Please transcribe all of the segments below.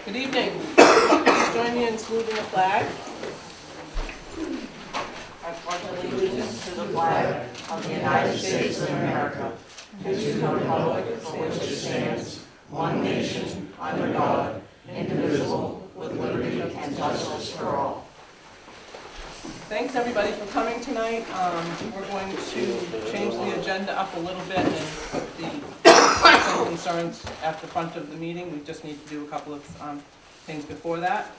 Good evening. Please join me in saluting the flag. I pledge allegiance to the flag of the United States of America, and to the republic for which it stands, one nation, under God, indivisible, with liberty and justice for all. Thanks everybody for coming tonight. We're going to change the agenda up a little bit and put the concerns at the front of the meeting. We just need to do a couple of things before that.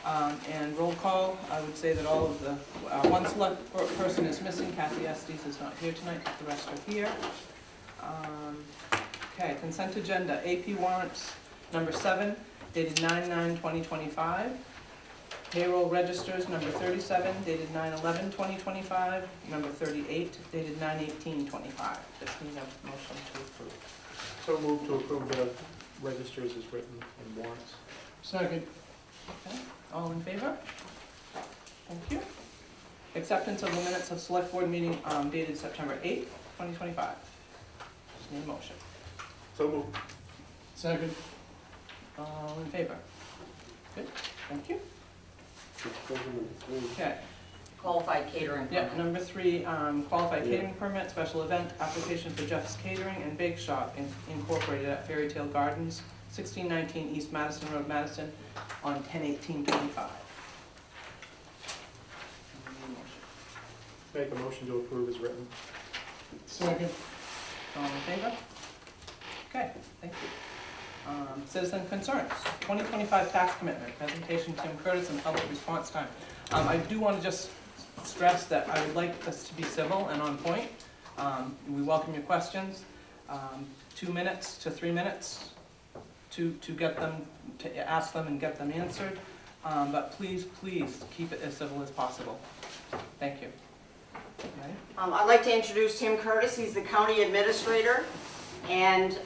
And roll call, I would say that all of the, one select person is missing. Kathy Estes is not here tonight, but the rest are here. Okay, consent agenda, AP warrants number 7, dated 9/9/2025. Payroll registers number 37, dated 9/11/2025. Number 38, dated 9/18/25. Just need a motion to approve. So move to approve the registers as written and warrants. Second. Okay, all in favor? Thank you. Acceptance of the minutes of select board meeting dated September 8th, 2025. Just need a motion. So move. Second. All in favor? Good, thank you. Okay, Qualified catering. yeah, number 3, qualified catering permit, special event, application for Jeff's Catering and Bake Shop Incorporated at Fairy Tale Gardens, 1619 East Madison Road, Madison, on 10/18/25. Make a motion to approve as written. Second. All in favor? Okay, thank you. Citizen concerns, 2025 tax commitment, presentation Tim Curtis and public response time. I do want to just stress that I would like us to be civil and on point. We welcome your questions, 2 minutes to 3 minutes to get them, to ask them and get them answered. But please keep it as civil as possible. Thank you. Okay. I'd like to introduce Tim Curtis. He's the county administrator, and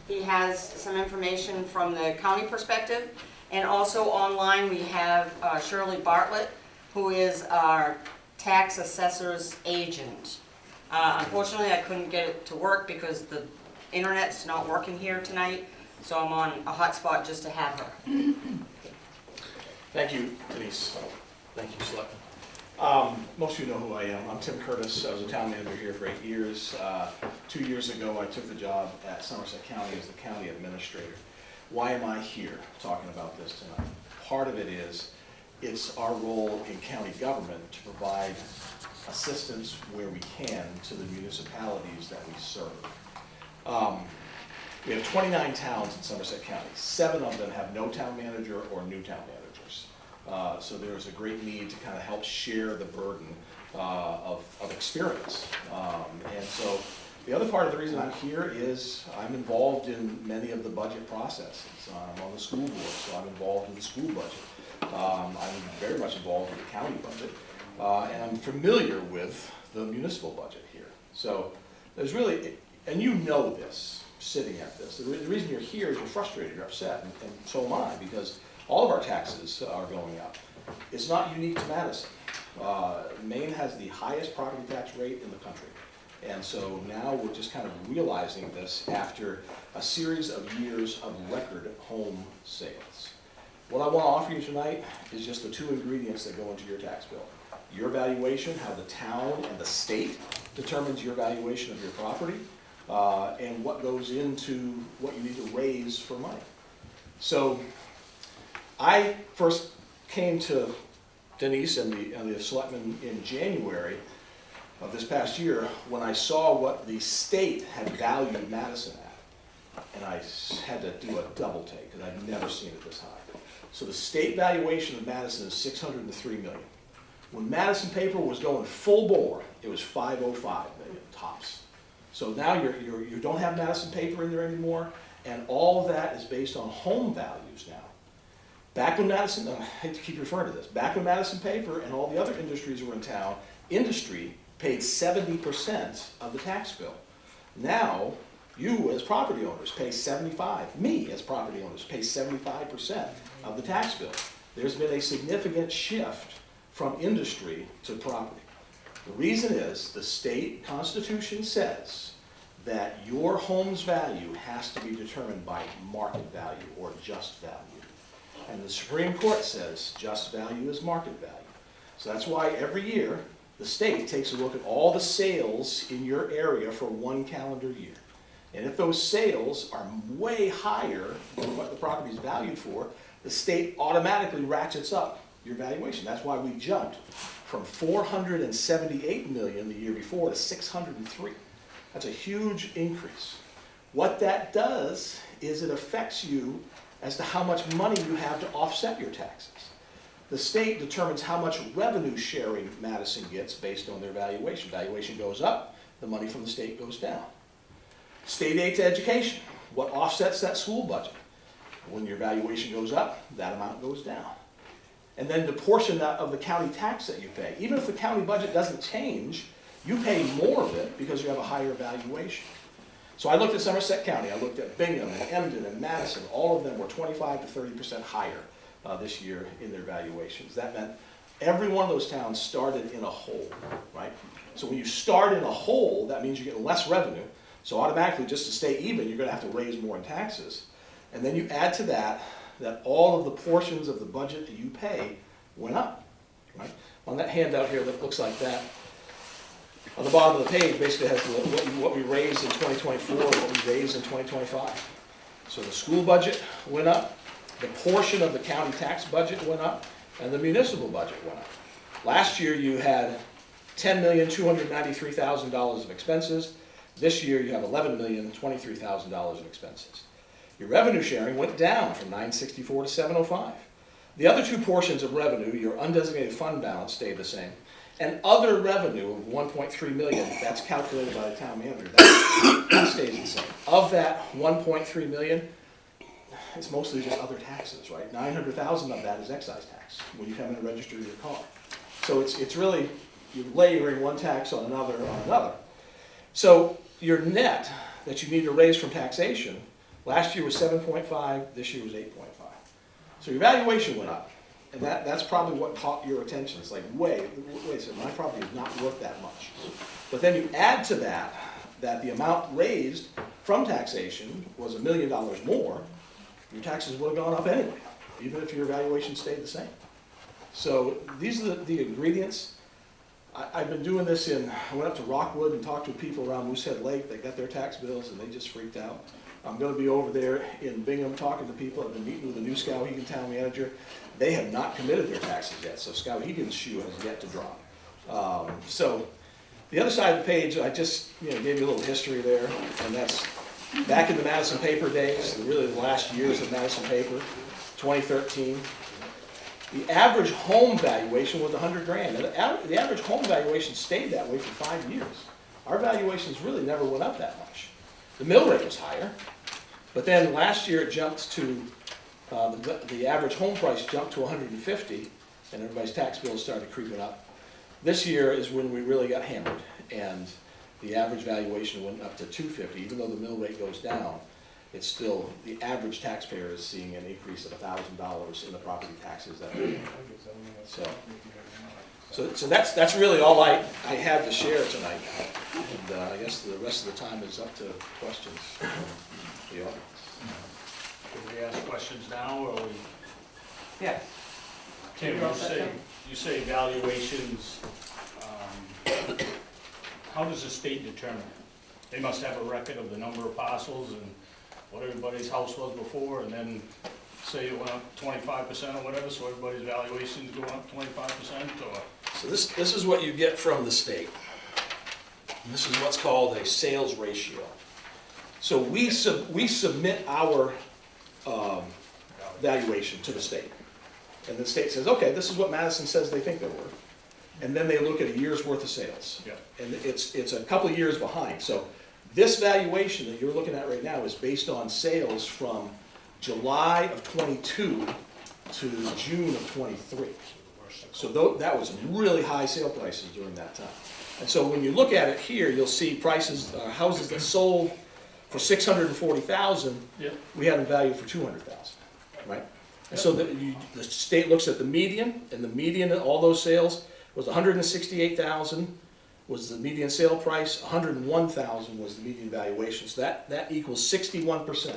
he has some information from the county perspective. And also online we have Shirley Bartlett, who is our tax assessor's agent. Unfortunately, I couldn't get it to work because the internet's not working here tonight, so I'm on a hotspot just to have her. Thank you, Denise. Thank you, Selectmen. Most of you know who I am. I'm Tim Curtis. I was a town manager here for 8 years. 2 years ago, I took the job at Somerset County as the county administrator. Why am I here talking about this tonight? Part of it is, it's our role in county government to provide assistance where we can to the municipalities that we serve. We have 29 towns in Somerset County. 7 of them have no town manager or new town managers. So there's a great need to kind of help share the burden of experience. And so the other part of the reason I'm here is I'm involved in many of the budget processes. I'm on the school board, so I'm involved in the school budget. I'm very much involved in the county budget. And I'm familiar with the municipal budget here. So there's really, and you know this, sitting at this. The reason you're here is you're frustrated, you're upset, and so am I, because all of our taxes are going up. It's not unique to Madison. Maine has the highest property tax rate in the country. And so now we're just kind of realizing this after a series of years of record home sales. What I want to offer you tonight is just the 2 ingredients that go into your tax bill. Your valuation, how the town and the state determines your valuation of your property, and what goes into what you need to raise for money. So I first came to Denise and the Selectmen in January of this past year when I saw what the state had valued Madison at. And I had to do a double take because I'd never seen it this high. So the state valuation of Madison is $603 million. When Madison paper was going full bore, it was $505 million tops. So now you don't have Madison paper in there anymore, and all of that is based on home values now. Back when Madison, I hate to keep referring to this, back when Madison paper and all the other industries were in town, industry paid 70% of the tax bill. Now, you as property owners pay 75%, me as property owners pay 75% of the tax bill. There's been a significant shift from industry to property. The reason is the state constitution says that your home's value has to be determined by market value or just value. And the Supreme Court says just value is market value. So that's why every year, the state takes a look at all the sales in your area for one calendar year. And if those sales are way higher than what the property is valued for, the state automatically ratchets up your valuation. That's why we jumped from 478 million the year before to 603. That's a huge increase. What that does is it affects you as to how much money you have to offset your taxes. The state determines how much revenue sharing Madison gets based on their valuation. Valuation goes up, the money from the state goes down. State aid to education, what offsets that school budget? When your valuation goes up, that amount goes down. And then the portion of the county tax that you pay, even if the county budget doesn't change, you pay more of it because you have a higher valuation. So I looked at Somerset County, I looked at Bingham and Emden and Madison, all of them were 25 to 30% higher this year in their valuations. That meant every one of those towns started in a hole, right? So when you start in a hole, that means you're getting less revenue. So automatically, just to stay even, you're gonna have to raise more in taxes. And then you add to that, that all of the portions of the budget that you pay went up, right? On that handout here that looks like that, on the bottom of the page basically has what we raised in 2024 and what we raised in 2025. So the school budget went up, the portion of the county tax budget went up, and the municipal budget went up. Last year you had $10,293,000 of expenses. This year you have $11,023,000 of expenses. Your revenue sharing went down from 964 to 705. The other two portions of revenue, your undesignated fund balance, stayed the same. And other revenue of 1.3 million, that's calculated by the town manager, that stays the same. Of that 1.3 million, it's mostly just other taxes, right? 900,000 of that is excise tax when you come in and register your car. So it's really, you're layering one tax on another on another. So your net that you need to raise from taxation, last year was 7.5, this year was 8.5. So your valuation went up. And that's probably what caught your attention. It's like, wait a second, my property is not worth that much. But then you add to that, that the amount raised from taxation was $1 million more, your taxes would have gone up anyway, even if your valuation stayed the same. So these are the ingredients. I've been doing this I went up to Rockwood and talked to people around Moosehead Lake. They got their tax bills and they just freaked out. I'm going to be over there in Bingham talking to people. I've been meeting with the new Skowhegan town manager. They have not committed their taxes yet, so Skowhegan's shoe has yet to drop. So the other side of the page, I just gave you a little history there, and that's back in the Madison paper days, really the last years of Madison paper, 2013. The average home valuation was $100,000, and the average home valuation stayed that way for 5 years. Our valuations really never went up that much. The mill rate was higher, but then last year it jumped to, the average home price jumped to $150,000, and everybody's tax bills started creeping up. This year is when we really got hammered, and the average valuation went up to $250,000. Even though the mill rate goes down, it's still, the average taxpayer is seeing an increase of $1,000 in the property taxes that way. So that's really all I had to share tonight. And I guess the rest of the time is up to questions. The audience. Can we ask questions now, or we? Yes. Tim, you say valuations, how does the state determine it? They must have a record of the number of parcels and what everybody's house was before, and then say it went up 25% or whatever, so everybody's valuation's going up 25%, or? So this is what you get from the state. And this is what's called a sales ratio. So we submit our valuation to the state. And the state says, okay, this is what Madison says they think they're worth. And then they look at a year's worth of sales. Yeah. And it's a couple of years behind. So this valuation that you're looking at right now is based on sales from July of 22 to June of 23. So that was really high sale prices during that time. And so when you look at it here, you'll see prices, houses that sold for $640,000, Yep. we had them valued for $200,000, right? And so the state looks at the median, and the median of all those sales was $168,000 was the median sale price, $101,000 was the median valuation. So that equals 61%.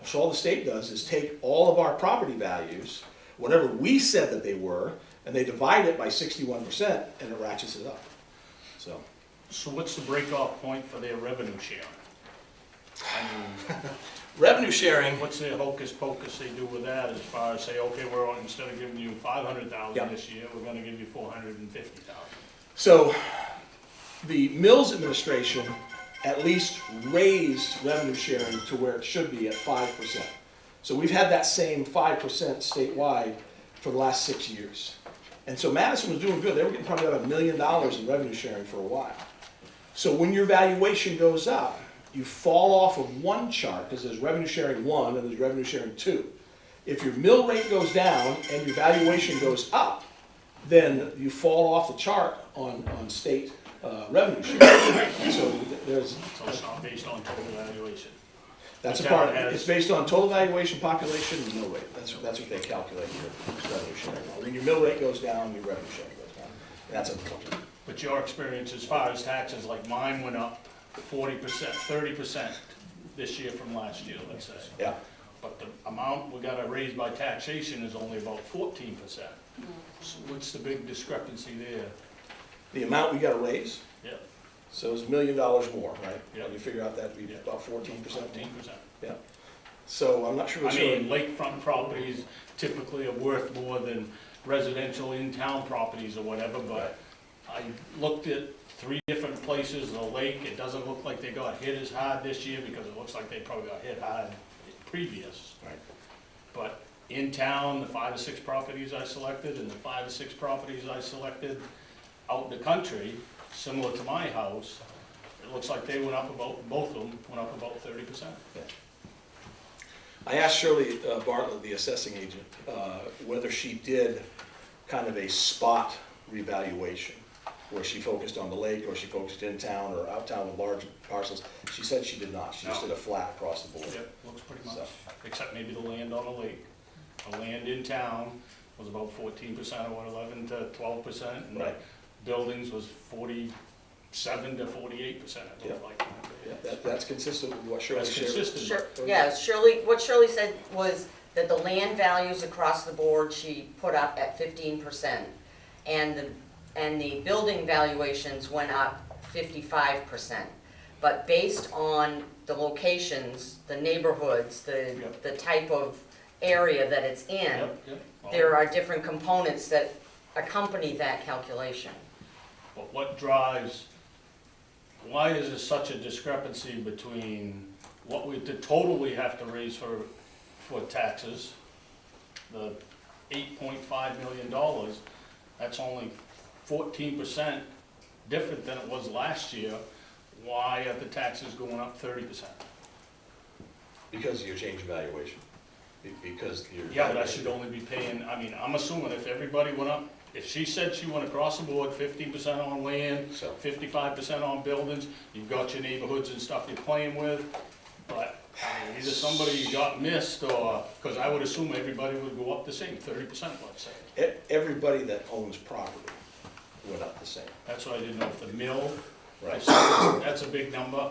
So all the state does is take all of our property values, whatever we said that they were, and they divide it by 61%, and it ratchets it up. So, So what's the break-off point for their revenue sharing? I mean, revenue sharing, what's the hocus pocus they do with that as far as say, okay, instead of giving you 500,000 Yep. this year, we're gonna give you 450,000. so the Mills administration at least raised revenue sharing to where it should be at 5%. So we've had that same 5% statewide for the last 6 years. And so Madison was doing good. They were getting probably about $1 million in revenue sharing for a while. So when your valuation goes up, you fall off of one chart, because there's revenue sharing 1 and there's revenue sharing 2. If your mill rate goes down and your valuation goes up, then you fall off the chart on state revenue sharing. So there's, So it's not based on total valuation. that's a The part, town has- it's based on total valuation, population, and mill rate. That's what they calculate your revenue sharing. When your mill rate goes down, your revenue sharing goes down. And that's important. But your experience as far as taxes, like mine went up 40%, 30% this year from last year, let's say. Yeah. But the amount we gotta raise by taxation is only about 14%. So what's the big discrepancy there? The amount we gotta raise, Yeah, so it's $1 million more, right? Yeah. And you figure out that'd be Yeah. about 14%. 14%. Yeah. So I'm not sure I what's mean, lakefront properties typically are worth more than residential in-town properties or whatever, but I looked at 3 different places, the lake, it doesn't look like they got hit as hard this year because it looks like they probably got hit hard previous. Right. But in town, the 5 or 6 properties I selected and the 5 or 6 properties I selected out in the country, similar to my house, it looks like they went up about, both of them went up about 30%. I asked Shirley Bartlett, the assessing agent, whether she did kind of a spot revaluation, where she focused on the lake, or she focused in town or out town with large parcels. She said she did not. She just did a flat across the board. Yep, looks pretty much, So. except maybe the land on the lake. The land in town was about 14% or what, 11 to 12%, and the Right. buildings was 47 to 48%, it Yep. looked like. Yeah, that's consistent with what Shirley That's shared. consistent. Sure, yeah, Shirley, what Shirley said was that the land values across the board, she put up at 15%. And the building valuations went up 55%. But based on the locations, the neighborhoods, Yep. the type of area that it's in, Yep, yep. there are different components that accompany that calculation. But what drives, why is there such a discrepancy between the total we have to raise for taxes, the $8.5 million, that's only 14% different than it was last year. Why are the taxes going up 30%? Because of your change in valuation. Because your. Yeah, but I should only be paying, I mean, I'm assuming if everybody went up, if she said she went across the board, 50% on land, So. 55% on buildings, you've got your neighborhoods and stuff you're playing with, but I mean, either somebody got missed or, because I would assume everybody would go up the same, 30%, let's say. Everybody that owns property went up the same. That's what I didn't know, if the mill, Right. that's a big number,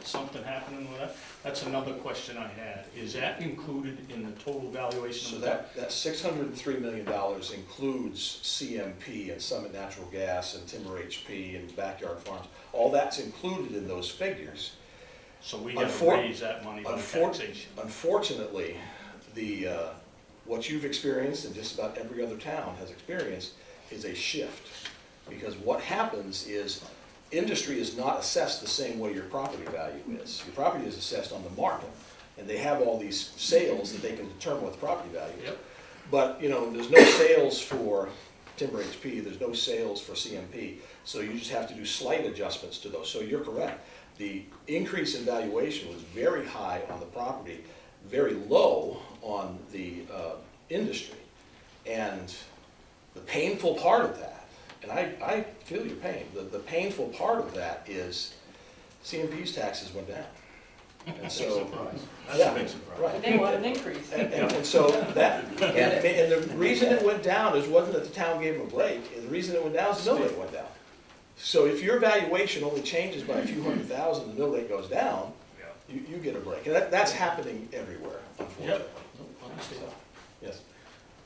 is something happening with that? That's another question I had, is that included in the total valuation So of that? that $603 million includes CMP and Summit Natural Gas and Timber HP and Backyard Farms. All that's included in those figures. So we gotta raise that money by taxation. Unfortunately, what you've experienced and just about every other town has experienced is a shift. Because what happens is industry is not assessed the same way your property value is. Your property is assessed on the market, and they have all these sales that they can determine what the property value is. Yep. But, there's no sales for Timber HP, there's no sales for CMP, so you just have to do slight adjustments to those. So you're correct. The increase in valuation was very high on the property, very low on the industry. And the painful part of that, and I feel your pain, the painful part of that is CMP's taxes went down. And so, That's a big surprise. right. They want an increase. And so that, and the reason it went down wasn't that the town gave them a break, the reason it went down is the mill rate went down. So if your valuation only changes by a few $100,000, the mill rate goes down, you get a break. And that's happening everywhere, unfortunately. Understand. Yes.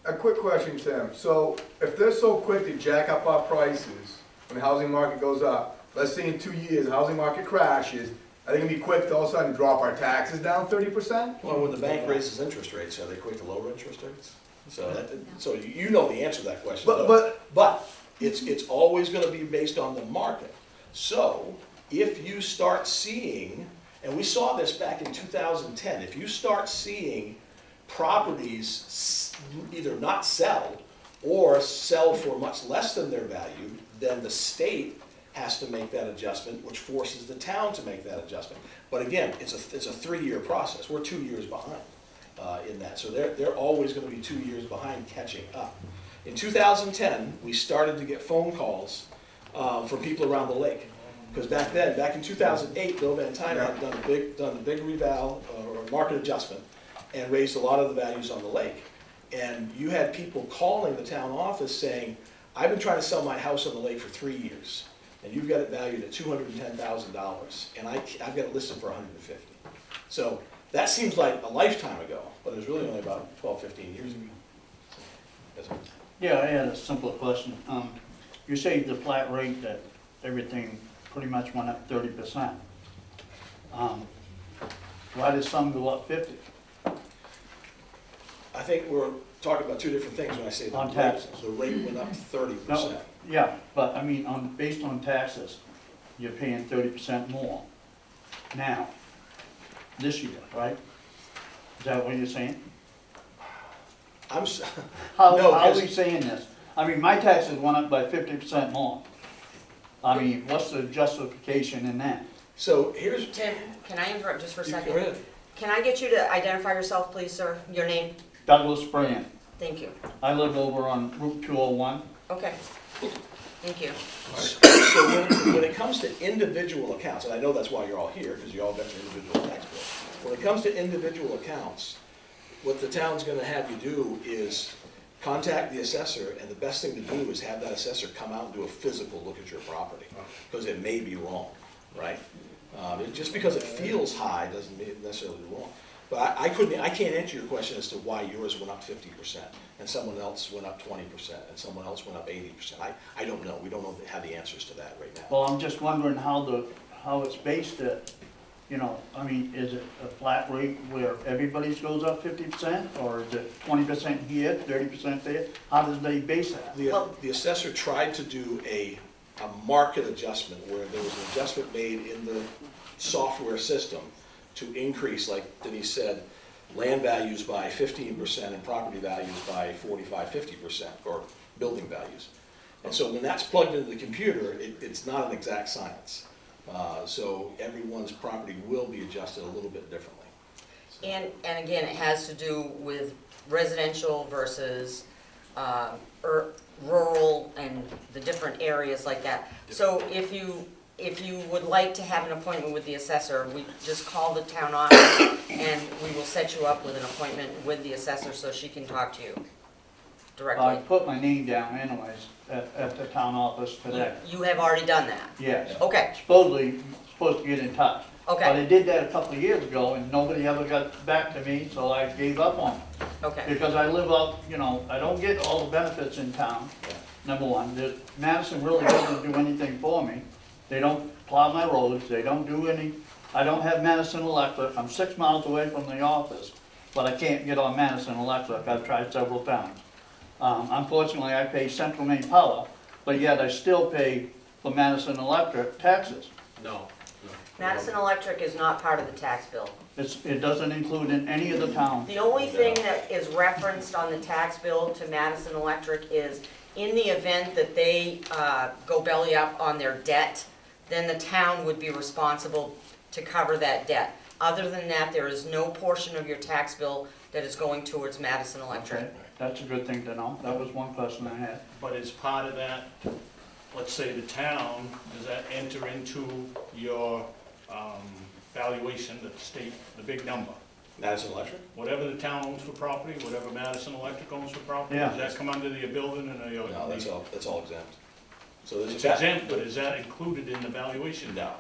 A quick question, Tim. So if they're so quick to jack up our prices when the housing market goes up, let's say in 2 years, the housing market crashes, are they gonna be quick to all of a sudden drop our taxes down 30%? Well, when the bank raises interest rates, are they quick to lower interest rates? So you know the answer to that question. But it's always gonna be based on the market. So if you start seeing, and we saw this back in 2010, if you start seeing properties either not sell or sell for much less than their value, then the state has to make that adjustment, which forces the town to make that adjustment. But again, it's a 3-year process. We're 2 years behind in that. So they're always going to be 2 years behind catching up. In 2010, we started to get phone calls from people around the lake. Because back in 2008, Bill Van Tyne had done a big reval or market adjustment and raised a lot of the values on the lake. And you had people calling the town office saying, I've been trying to sell my house on the lake for 3 years, and you've got it valued at $210,000, and I've got it listed for $150,000. So that seems like a lifetime ago, but it was really only about 12, 15 years ago. Yes, sir. Yeah, I had a simpler question. You say the flat rate that everything pretty much went up 30%. Why did some go up 50? I think we're talking about two different things when I say On taxes. the rate went up 30%. No, yeah, but I mean, based on taxes, you're paying 30% more now, this year, right? Is that what you're saying? I'm s- How No, are because- we saying this? I mean, my taxes went up by 50% more. I mean, what's the justification in that? So here's, Tim, can I interrupt just for a you second? go ahead. Can I get you to identify yourself, please, sir? Your name? Douglas Brand. Thank you. I live over on Route 201. Okay. Thank you. So when it comes to individual accounts, and I know that's why you're all here, because you all got your individual tax bill. When it comes to individual accounts, what the town's gonna have you do is contact the assessor, and the best thing to do is have that assessor come out and do a physical look at your property, because it may be wrong, right? Just because it feels high doesn't mean it's necessarily wrong. But I can't answer your question as to why yours went up 50% and someone else went up 20% and someone else went up 80%. I don't know. We don't have the answers to that right now. Well, I'm just wondering how it's based at, you know, I mean, is it a flat rate where everybody's goes up 50%? Or is it 20% here, 30% there? How does they base that? The assessor tried to do a market adjustment where there was an adjustment made in the software system to increase, like Denise said, land values by 15% and property values by 45, 50%, or building values. And so when that's plugged into the computer, it's not an exact science. So everyone's property will be adjusted a little bit differently. And again, it has to do with residential versus rural and the different areas like that. So if you would like to have an appointment with the assessor, we just call the town office and we will set you up with an appointment with the assessor so she can talk to you I directly. put my name down anyways at the town office today. You have already done that? Yes. Okay, Supposed to get in touch. But okay, I did that a couple of years ago and nobody ever got back to me, so I gave up on it. okay. Because I live out, you know, I don't get all the benefits in town, number one. Madison really doesn't do anything for me. They don't plow my roads, they don't do any, I don't have Madison Electric. I'm 6 miles away from the office, but I can't get on Madison Electric. I've tried several times. Unfortunately, I pay Central Maine Power, but yet I still pay for Madison Electric taxes. No. Madison Electric is not part of the tax bill. It doesn't include in any of the towns. The only thing that is referenced on the tax bill to Madison Electric is in the event that they go belly up on their debt, then the town would be responsible to cover that debt. Other than that, there is no portion of your tax bill that is going towards Madison Electric. Okay, that's a good thing to know. That was one question I had. But as part of that, let's say the town, does that enter into your valuation that the state, the big number? Madison Electric? Whatever the town owns for property, whatever Madison Electric owns for property, Yeah. does that come under your building and your? No, that's all exempt. So there's It's exempt, but is that included in the valuation? No,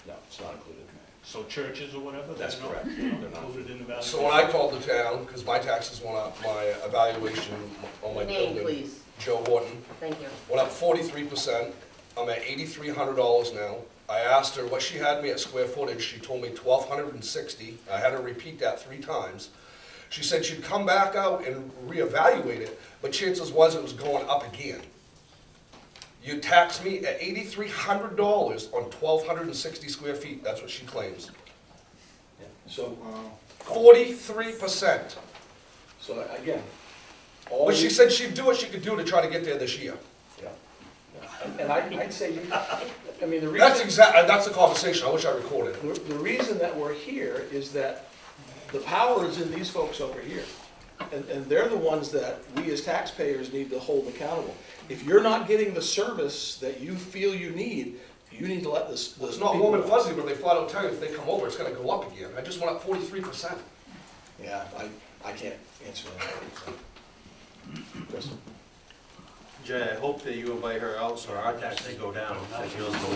it's not included. So churches or whatever? That's they're not- correct. they're not They're not. included in the valuation? So when I called the town, because my taxes went up, my evaluation on my Name, building, please. Joe Horton, Thank you. went up 43%. I'm at $8,300 now. I asked her what she had me at square footage. She told me 1,260. I had her repeat that 3 times. She said she'd come back out and reevaluate it, but chances was it was going up again. You tax me at $8,300 on 1,260 square feet. That's what she claims. So, 43%. so again, all. But she these- said she'd do what she could do to try to get there this year. Yeah. And I'd say, I mean, the That's reason, that's the conversation. I wish I recorded it. the reason that we're here is that the power is in these folks over here. And they're the ones that we as taxpayers need to hold accountable. If you're not getting the service that you feel you need to let this. Well, it's not warm and fuzzy, but they flat out tell you if they come over, it's gonna go up again. I just went up 43%. Yeah, I can't answer that. Chris? Jay, I hope that you invite her out so our taxes go down and yours go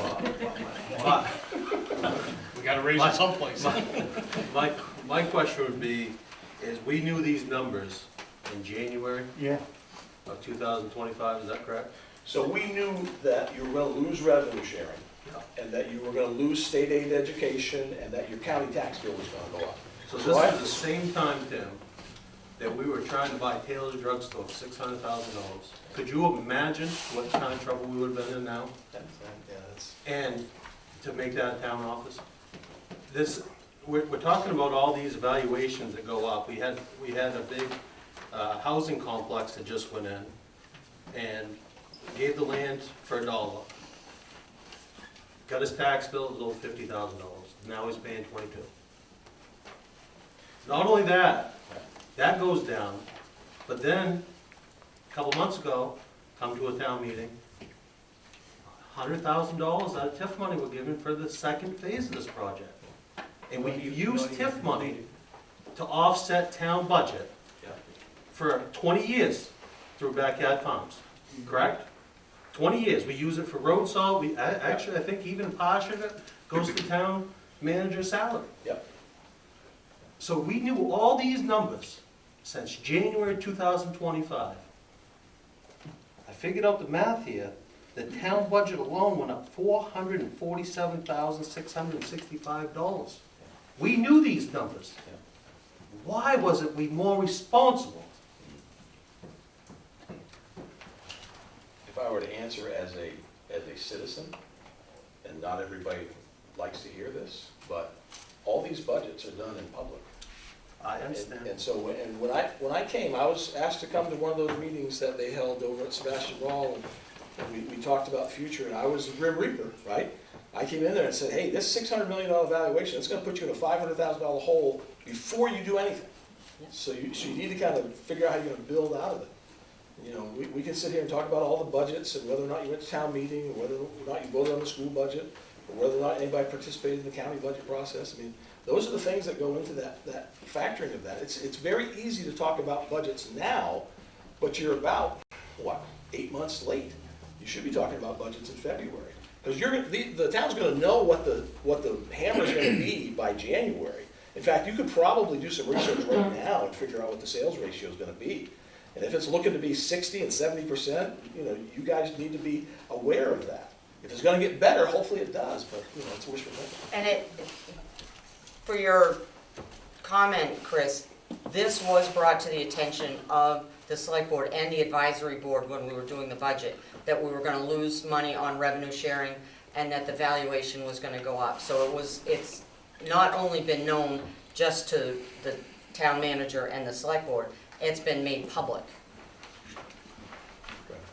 up. We gotta raise it someplace. My question would be, is we knew these numbers in January Yeah. of 2025, is that correct? So we knew that you were gonna lose revenue sharing, and that you were gonna lose state aid education, and that your county tax bill was gonna go up. So this was the same time, Tim, that we were trying to buy Taylor's Drugstore for $600,000. Could you imagine what kind of trouble we would have been in now? Yeah, that's. And to make that a town office? We're talking about all these evaluations that go up. We had a big housing complex that just went in and gave the land for $1. Got his tax bill, it was over $50,000. Now he's paying $22,000. Not only that, that goes down, but then, a couple months ago, come to a town meeting, $100,000 out of TIF money were given for the second phase of this project. And we used TIF money to offset town budget for 20 years through Backyard Farms, correct? 20 years, we use it for road salt, actually, I think even part of it goes to town manager's salary. Yep. So we knew all these numbers since January 2025. I figured out the math here, the town budget alone went up $447,665. We knew these numbers. Why wasn't we more responsible? If I were to answer as a citizen, and not everybody likes to hear this, but all these budgets are done in public. I understand. And so, when I came, I was asked to come to one of those meetings that they held over at Sebastian Ball, and we talked about the future, and I was the Grim Reaper, right? I came in there and said, hey, this $600 million valuation, it's gonna put you in a $500,000 hole before you do anything. So you need to kind of figure out how you're gonna build out of it. You know, we can sit here and talk about all the budgets, and whether or not you went to town meeting, or whether or not you voted on the school budget, or whether or not anybody participated in the county budget process. I mean, those are the things that go into that factoring of that. It's very easy to talk about budgets now, but you're about, 8 months late. You should be talking about budgets in February. Because the town's gonna know what the hammer's gonna be by January. In fact, you could probably do some research right now and figure out what the sales ratio is gonna be. And if it's looking to be 60 and 70%, you guys need to be aware of that. If it's gonna get better, hopefully it does, but, it's wishful thinking. And for your comment, Chris, this was brought to the attention of the select board and the advisory board when we were doing the budget, that we were gonna lose money on revenue sharing and that the valuation was gonna go up. So it's not only been known just to the town manager and the select board, it's been made public.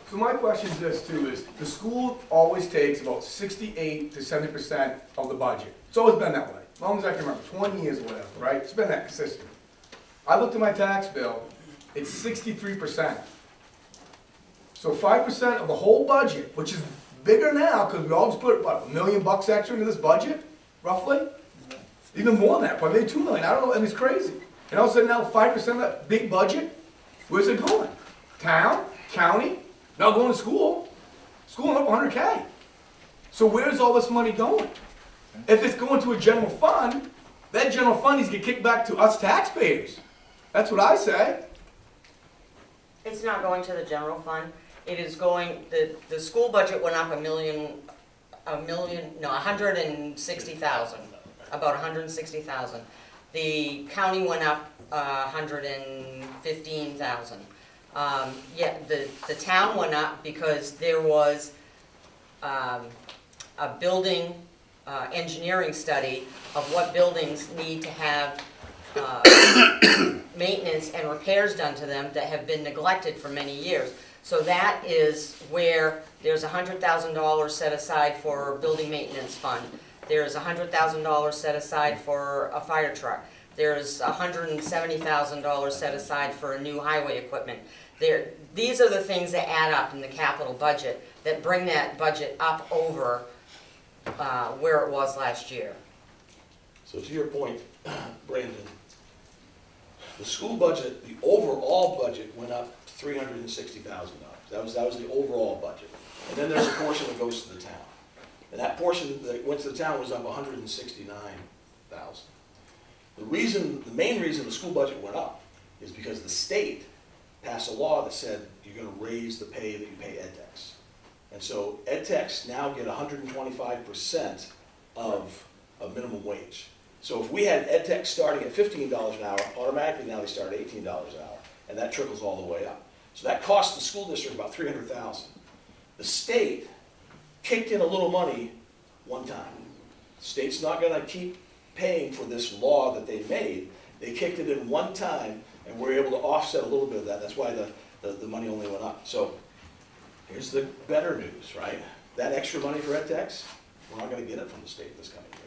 So my question is this too, is the school always takes about 68 to 70% of the budget. It's always been that way, as long as I can remember, 20 years or whatever, right? It's been that consistent. I looked at my tax bill, it's 63%. So 5% of the whole budget, which is bigger now, because we always put, what, $1 million extra into this budget, roughly? Even more than that, probably maybe 2 million, I don't know, and it's crazy. And all of a sudden now, 5% of that big budget, where's it going? Town, county, not going to school. School up 100K. So where's all this money going? If it's going to a general fund, that general fund needs to get kicked back to us taxpayers. That's what I say. It's not going to the general fund. It is going, the school budget went up $160,000, about $160,000. The county went up $115,000. Yeah, the town went up because there was a building engineering study of what buildings need to have maintenance and repairs done to them that have been neglected for many years. So that is where there's $100,000 set aside for building maintenance fund. There's $100,000 set aside for a fire truck. There's $170,000 set aside for a new highway equipment. These are the things that add up in the capital budget that bring that budget up over where it was last year. So to your point, Brandon, the school budget, the overall budget went up $360,000. That was the overall budget. And then there's a portion that goes to the town. And that portion that went to the town was up $169,000. The main reason the school budget went up is because the state passed a law that said you're gonna raise the pay that you pay ed techs. And so ed techs now get 125% of minimum wage. So if we had ed techs starting at $15 an hour, automatically now they start at $18 an hour, and that trickles all the way up. So that cost the school district about $300,000. The state kicked in a little money one time. The state's not gonna keep paying for this law that they made. They kicked it in one time, and we're able to offset a little bit of that. That's why the money only went up. So here's the better news, right? That extra money for ed techs, we're not gonna get it from the state this coming year.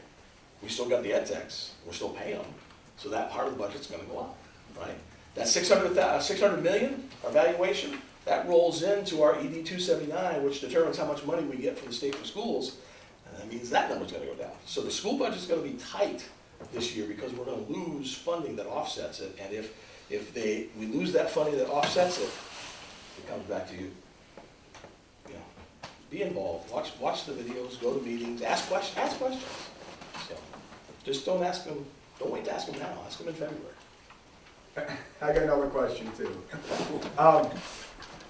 We still got the ed techs, we're still paying them, so that part of the budget's gonna go up, right? That $600 million, our valuation, that rolls into our ED 279, which determines how much money we get from the state for schools, and that means that number's gonna go down. So the school budget's gonna be tight this year because we're gonna lose funding that offsets it, and if we lose that funding that offsets it, it comes back to you. You know, be involved, watch the videos, go to meetings, ask questions. So, just don't wait to ask them now, ask them in February. I got another question too.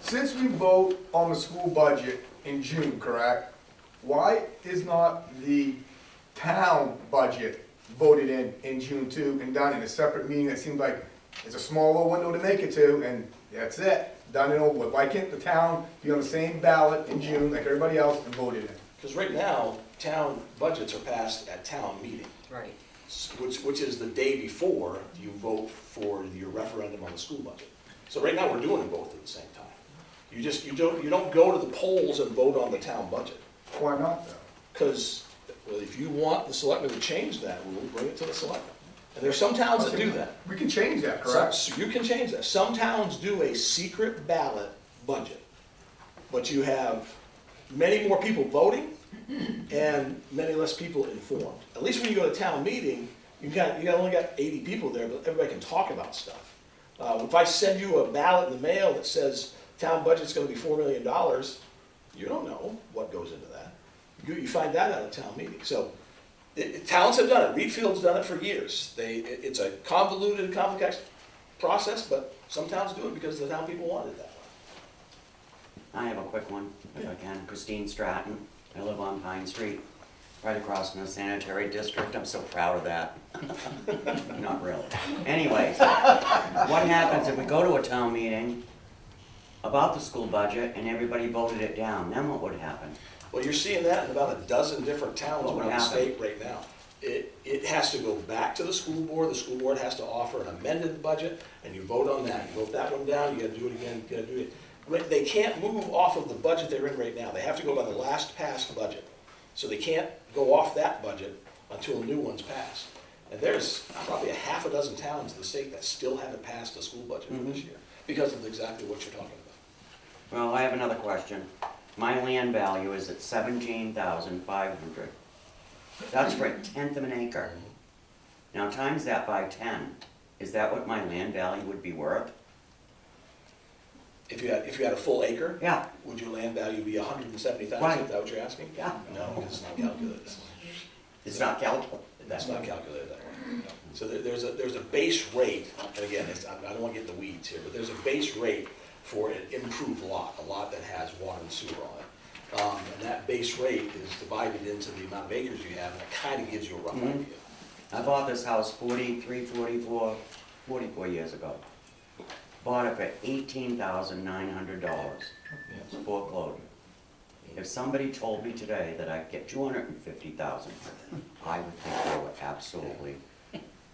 Since we vote on the school budget in June, correct? Why is not the town budget voted in June too and done in a separate meeting? That seems like it's a small little window to make it to, and that's it, done and over with. Why can't the town be on the same ballot in June like everybody else and voted in? Because right now, town budgets are passed at town meeting, Right. which is the day before you vote for your referendum on the school budget. So right now, we're doing them both at the same time. You don't go to the polls and vote on the town budget. Why not though? Because, well, if you want the selectmen to change that rule, bring it to the selectmen. And there's some towns that do that. We can change that, correct? So you can change that. Some towns do a secret ballot budget, but you have many more people voting and many less people informed. At least when you go to town meeting, you only got 80 people there, but everybody can talk about stuff. If I send you a ballot in the mail that says town budget's going to be $4 million, you don't know what goes into that. You find that out at town meeting. So towns have done it. Reedfield's done it for years. It's a convoluted, complex process, but some towns do it because the town people want it that way. I have a quick one, if I can. Christine Stratton. I live on Pine Street, right across from the sanitary district. I'm so proud of that. Not really. Anyways, what happens if we go to a town meeting about the school budget and everybody voted it down? Then what would happen? Well, you're seeing that in about a dozen different towns What would around the happen? state right now. It has to go back to the school board has to offer an amended budget, and you vote on that. You vote that one down, you gotta do it again, you gotta do it. They can't move off of the budget they're in right now. They have to go by the last passed budget. So they can't go off that budget until a new one's passed. And there's probably a half a dozen towns in the state that still haven't passed a school budget for this year, because of exactly what you're talking about. Well, I have another question. My land value is at $17,500. That's for 1/10 of an acre. Now times that by 10. Is that what my land value would be worth? If you had a full acre, Yeah, would your land value be $170,000? Right. Is that what you're asking? yeah. No, because it's not calculated. It's not calculated. That's not calculated that way. No. So there's a base rate, and again, I don't want to get in the weeds here, but there's a base rate for an improved lot, a lot that has water and sewer on it. And that base rate is divided into the amount of acres you have, and it kind of gives you a rough idea. I bought this house 44 years ago. Bought it for $18,900, foreclosed. If somebody told me today that I'd get $250,000, I would think they were absolutely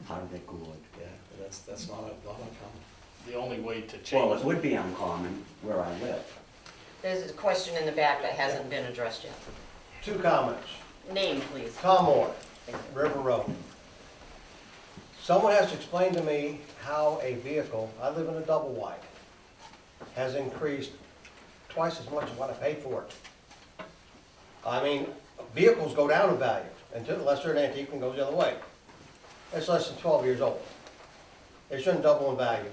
out of their gourd. Yeah, that's not uncommon. The only way to Well, change, it would be uncommon where I live. There's a question in the back that hasn't been addressed yet. 2 comments. Name, please. Tom Moore, River Road. Someone has to explain to me how a vehicle, I live in a double wide, has increased twice as much as what I paid for it. I mean, vehicles go down in value unless they're an antique and goes the other way. It's less than 12 years old. It shouldn't double in value.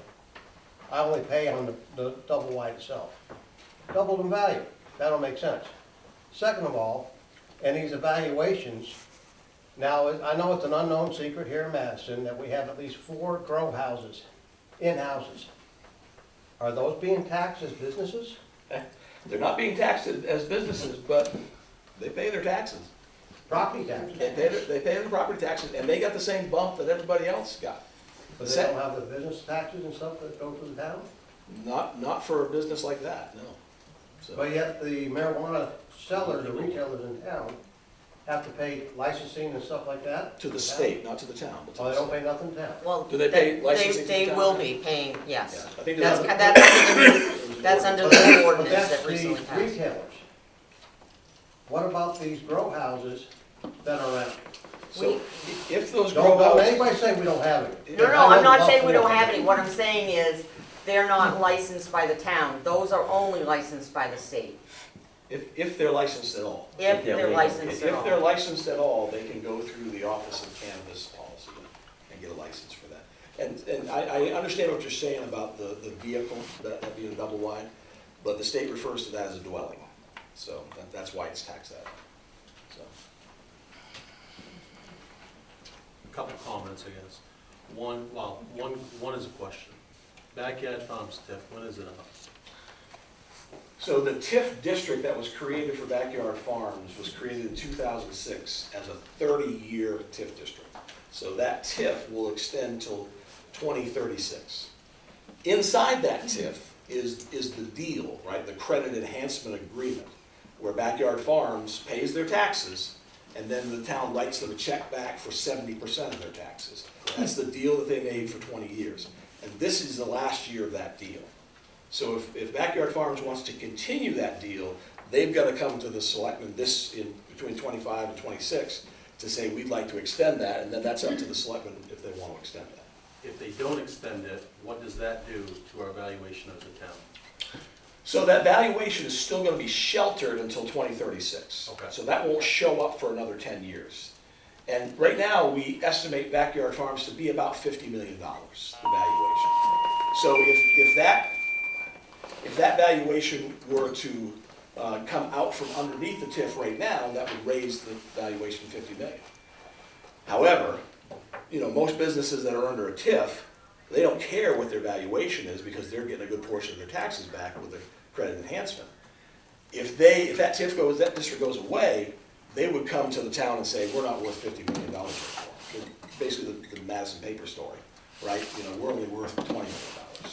I only pay on the double wide itself. Doubled in value, that don't make sense. Second of all, in these evaluations, now, I know it's an unknown secret here in Madison that we have at least 4 grow houses, in-houses. Are those being taxed as businesses? They're not being taxed as businesses, but they pay their taxes. Property tax? They pay their property taxes, and they got the same bump that everybody else got. But they don't have the business taxes and stuff that go to the town? Not for a business like that, no. So, But yet the marijuana sellers, the retailers in town, have to pay licensing and stuff like that? to the state, not to the town, but to Oh, the they don't state. pay nothing to town? Well, Do they pay licensing to the They town? will be paying, yes. Yeah, I think That's, there's that's under But the that- but ordinance that's that the recently passed. retailers. What about these grow houses that are around? So if those grow Don't houses, anybody say we don't have any. No, I'm not saying we don't have any. What I'm saying is, they're not licensed by the town. Those are only licensed by the state, if they're licensed at all. if they're they're legal. licensed at If they're all. licensed at all, they can go through the Office of Cannabis Policy and get a license for that. And I understand what you're saying about the vehicle, that being a double wide, but the state refers to that as a dwelling. So that's why it's taxed that way. So, A couple comments, I guess. One is a question. Backyard Farms TIF, when is it up? So the TIF district that was created for Backyard Farms was created in 2006 as a 30-year TIF district. So that TIF will extend till 2036. Inside that TIF is the deal, right? The credit enhancement agreement, where Backyard Farms pays their taxes, and then the town writes them a check back for 70% of their taxes. That's the deal that they made for 20 years. And this is the last year of that deal. So if Backyard Farms wants to continue that deal, they've got to come to the selectmen between 25 and 26 to say, we'd like to extend that, and then that's up to the selectmen if they want to extend that. If they don't extend it, what does that do to our valuation as a town? So that valuation is still going to be sheltered until 2036. Okay. So that won't show up for another 10 years. And right now, we estimate Backyard Farms to be about $50 million, the valuation. So if that valuation were to come out from underneath the TIF right now, that would raise the valuation to $50 million. However, most businesses that are under a TIF, they don't care what their valuation is because they're getting a good portion of their taxes back with the credit enhancement. If that district goes away, they would come to the town and say, we're not worth $50 million anymore. Basically the Madison paper story, right? We're only worth $20 million,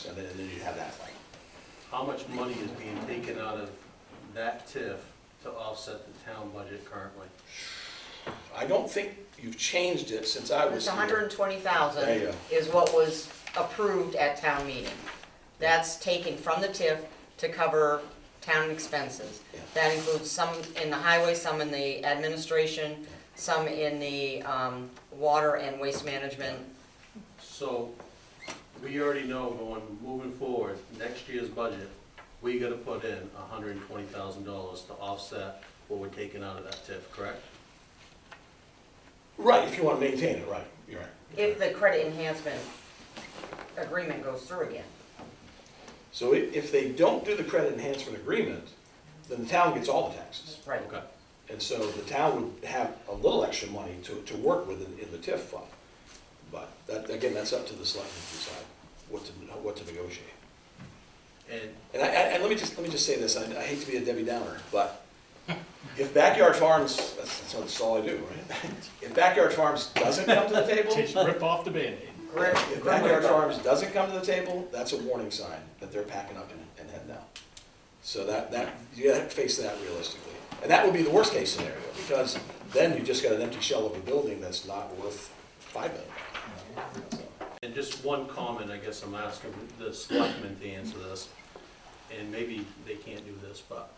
and then you have that fight. How much money is being taken out of that TIF to offset the town budget currently? I don't think you've changed it since I was It's here. There you $120,000 go. is what was approved at town meeting. That's taken from the TIF to cover town expenses. Yeah. That includes some in the highway, some in the administration, some in the water and waste management. So, we already know moving forward, next year's budget, we gotta put in $120,000 to offset what we're taking out of that TIF, correct? Right, if you want to maintain it, right, you're right. If the credit enhancement agreement goes through again. So if they don't do the credit enhancement agreement, then the town gets all the taxes. Right. Okay. And so the town would have a little extra money to work with in the TIF fund. But that, again, that's up to the selectmen to decide what to negotiate. And let me just say this, I hate to be a Debbie Downer, but if Backyard Farms, that's all I do, right? If Backyard Farms doesn't come to the table, Just rip off the Band-Aid. if Backyard Farms doesn't come to the table, that's a warning sign that they're packing up and heading out. So that, you gotta face that realistically. And that would be the worst case scenario, because then you just got an empty shell of a building that's not worth $5 million. And just one comment, I guess I'm asking the selectmen to answer this, and maybe they can't do this, but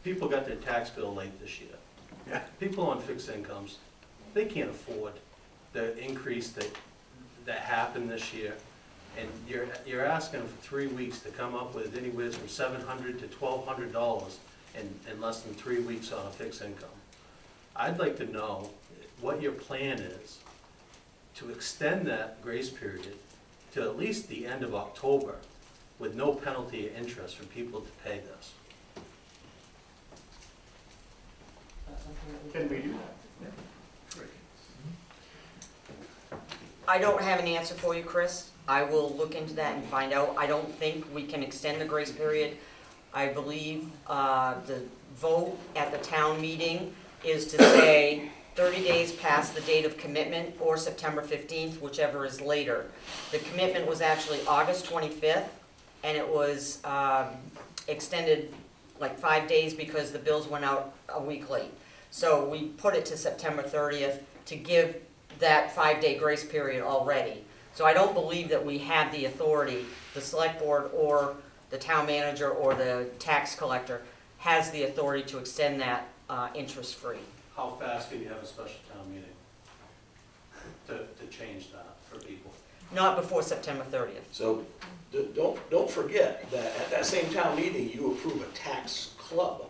people got their tax bill late this year. Yeah. People on fixed incomes, they can't afford the increase that happened this year. And you're asking for 3 weeks to come up with anywhere from $700 to $1,200 in less than 3 weeks on a fixed income. I'd like to know what your plan is to extend that grace period to at least the end of October with no penalty or interest for people to pay this. Can we do that? I don't have an answer for you, Chris. I will look into that and find out. I don't think we can extend the grace period. I believe the vote at the town meeting is to say 30 days past the date of commitment or September 15th, whichever is later. The commitment was actually August 25th, and it was extended like 5 days because the bills went out a week late. So we put it to September 30th to give that 5-day grace period already. So I don't believe that we have the authority, the select board or the town manager or the tax collector has the authority to extend that interest-free. How fast can you have a special town meeting to change that for people? Not before September 30th. So don't forget that at that same town meeting, you approve a tax club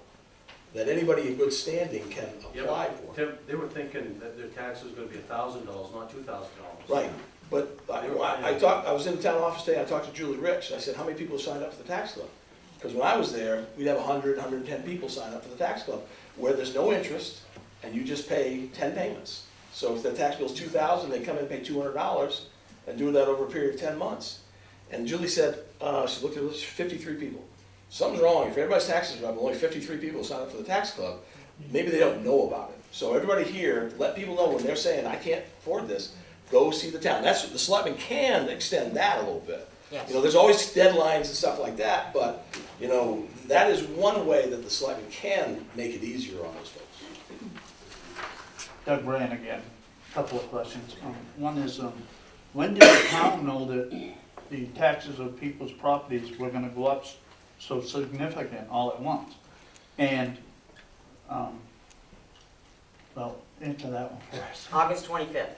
that anybody in good standing can apply for. Tim, they were thinking that their tax was gonna be $1,000, not $2,000. Right, but I was in the town office today, I talked to Julie Rich, I said, how many people signed up for the tax club? Because when I was there, we'd have 100, 110 people sign up for the tax club, where there's no interest, and you just pay 10 payments. So if the tax bill's $2,000, they come in and pay $200, and do that over a period of 10 months. And Julie said, she looked at this, 53 people. Something's wrong, if everybody's taxes are up, only 53 people sign up for the tax club, maybe they don't know about it. So everybody here, let people know when they're saying, I can't afford this, go see the town. That's what the selectmen can extend that a little bit. Yes. You know, there's always deadlines and stuff like that, but, you know, that is one way that the selectmen can make it easier on those folks. Doug Brand again, couple of questions. One is, when did the town know that the taxes of people's properties were gonna go up so significant all at once? And, well, into that one first. August 25th,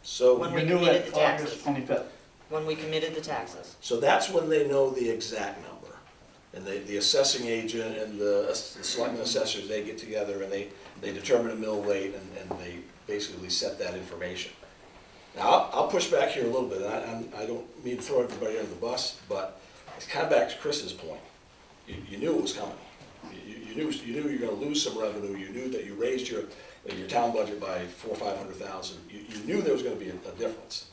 So, When we You knew committed it the taxes. August 25th. when we committed the taxes. so that's when they know the exact number. And the assessing agent and the selectmen assessors, they get together and they determine a mill rate and they basically set that information. Now, I'll push back here a little bit, and I don't mean to throw everybody under the bus, but it's kind of back to Chris's point. You knew it was coming. You knew you were gonna lose some revenue, you knew that you raised your town budget by $400,000 or $500,000. You knew there was gonna be a difference.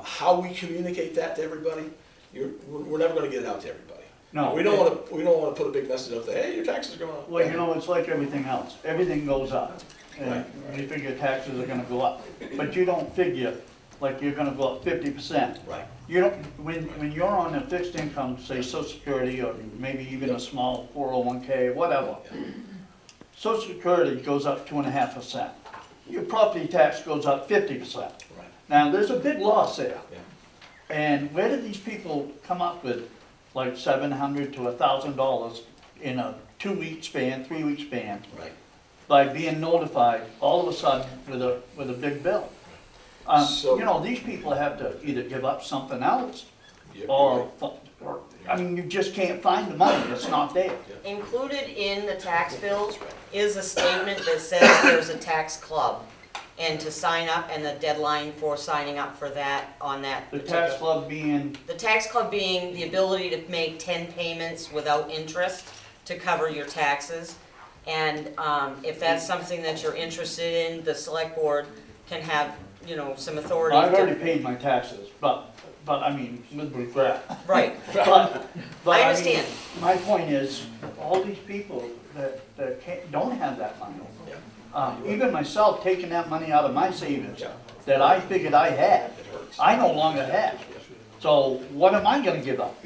How we communicate that to everybody, we're never gonna get it out to everybody. No. We don't wanna put a big message up there, hey, your taxes are going up. Well, you know, it's like everything else. Everything goes up. And Right. you figure taxes are gonna go up. But you don't figure like you're gonna go up 50%. Right. You don't, when you're on a fixed income, say Social Security, or maybe even a small 401k, whatever, Social Security goes up 2.5%. Your property tax goes up 50%. Right. Now, there's a big loss there. Yeah. And where do these people come up with like $700 to $1,000 in a 2-week span, 3-week span, Right. by being notified all of a sudden with a big bill? So- You know, these people have to either give up something else, You're or, right. I mean, you just can't find the money, it's not there. Included in the tax bills is a statement that says there's a tax club. And to sign up, and the deadline for signing up for that, on that The particular. tax club being, The tax club being the ability to make 10 payments without interest to cover your taxes. And if that's something that you're interested in, the select board can have, you know, some authority. I've to- already paid my taxes, but I mean, with regret. Right, But I mean, understand. My point is, all these people that don't have that money, even myself taking that money out of my savings that I figured I had, I no longer have. So what am I gonna give up?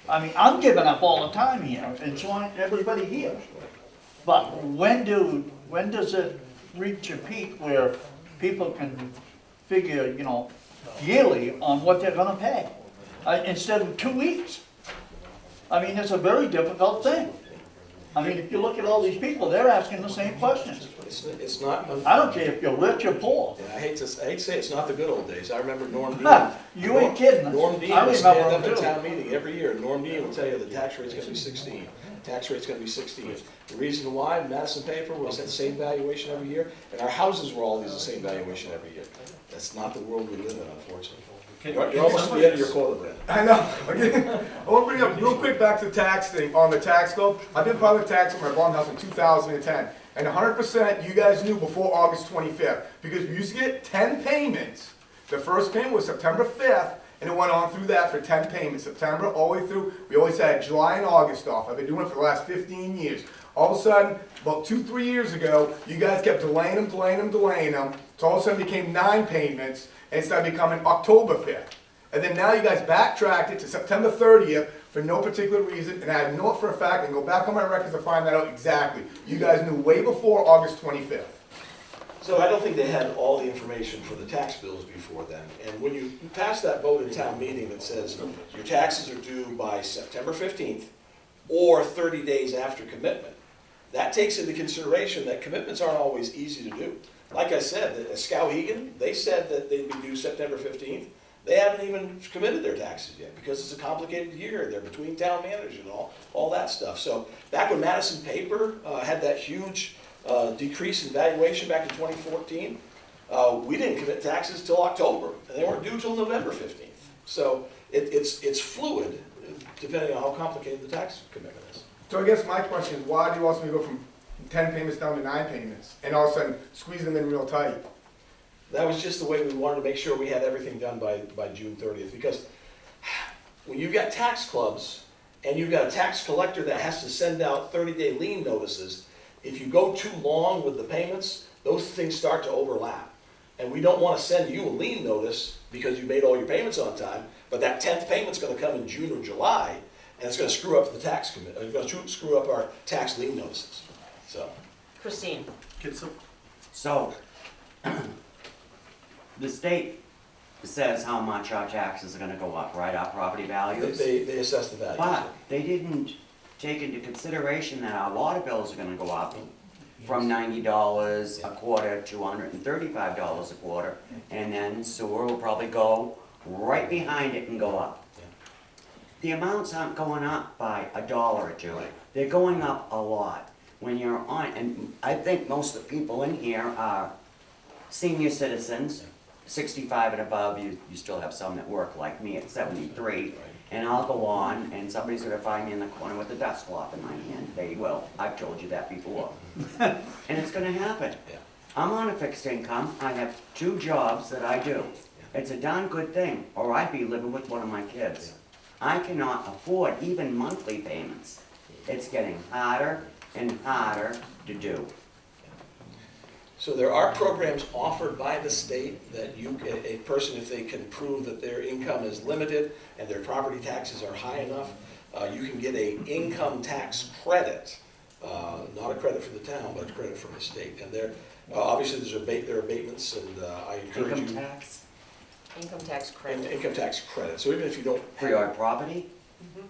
I mean, I'm giving up all the time here, and so on everybody here. But when does it reach a peak where people can figure, you know, yearly on what they're gonna pay, instead of 2 weeks? I mean, it's a very difficult thing. I mean, if you look at all these people, they're asking the same questions. It's not, I don't care if you're rich or poor. I hate to say it's not the good old days. I remember Norm Dean. You ain't kidding. Norm Dean I would remember stand up them at too. town meeting every year, and Norm Dean would tell you the tax rate's gonna be 16. Tax rate's gonna be 16. The reason why, Madison paper was that same valuation every year, and our houses were all the same valuation every year. That's not the world we live in, unfortunately. You're almost at the end of your quota, Brad. I know. Okay. I want to bring up real quick back to the tax thing, on the tax code. I've been part of the tax on my bond house in 2010. And 100% you guys knew before August 25th. Because we used to get 10 payments. The first payment was September 5th, and it went on through that for 10 payments. September all the way through. We always had July and August off. I've been doing it for the last 15 years. All of a sudden, about 2-3 years ago, you guys kept delaying them. So all of a sudden it became 9 payments, and it started becoming October 5th. And then now you guys backtracked it to September 30th for no particular reason, and I know it for a fact, and go back on my records to find that out exactly. You guys knew way before August 25th. So I don't think they had all the information for the tax bills before then. And when you pass that vote in town meeting that says your taxes are due by September 15th or 30 days after commitment, that takes into consideration that commitments aren't always easy to do. Like I said, at Skowhegan, they said that they'd be due September 15th. They haven't even committed their taxes yet because it's a complicated year. They're between town managers and all that stuff. So back when Madison paper had that huge decrease in valuation back in 2014, we didn't commit taxes till October, and they weren't due till November 15th. So it's fluid depending on how complicated the tax commitment is. So I guess my question is, why do you want me to go from 10 payments down to 9 payments, and all of a sudden squeeze them in real tight? That was just the way we wanted to make sure we had everything done by June 30th, because when you've got tax clubs and you've got a tax collector that has to send out 30-day lien notices, if you go too long with the payments, those things start to overlap. And we don't want to send you a lien notice because you made all your payments on time, but that 10th payment's going to come in June or July, and it's going to screw up the tax commitment. It's going to screw up our tax lien notices. So, Christine, So, the state says how much our taxes are gonna go up, right, our property values? they assess the value. But they didn't take into consideration that our water bills are gonna go up from $90 a quarter to $135 a quarter, and then sewer will probably go right behind it and go up. The amounts aren't going up by $1 or $2, they're going up a lot. When you're on, and I think most of the people in here are senior citizens, 65 and above. You still have some that work like me at 73, and I'll go on, and somebody's gonna find me in the corner with a dust cloth in my hand. They will, I've told you that before. And it's gonna happen. Yeah. I'm on a fixed income, I have 2 jobs that I do. It's a darn good thing, or I'd be living with one of my kids. I cannot afford even monthly payments. It's getting harder and harder to do. So there are programs offered by the state that a person, if they can prove that their income is limited and their property taxes are high enough, you can get an income tax credit. Not a credit for the town, but a credit from the state. And obviously there are abatements, and I encourage you. Income tax income tax credit. Income tax credit. So even if you don't for your property?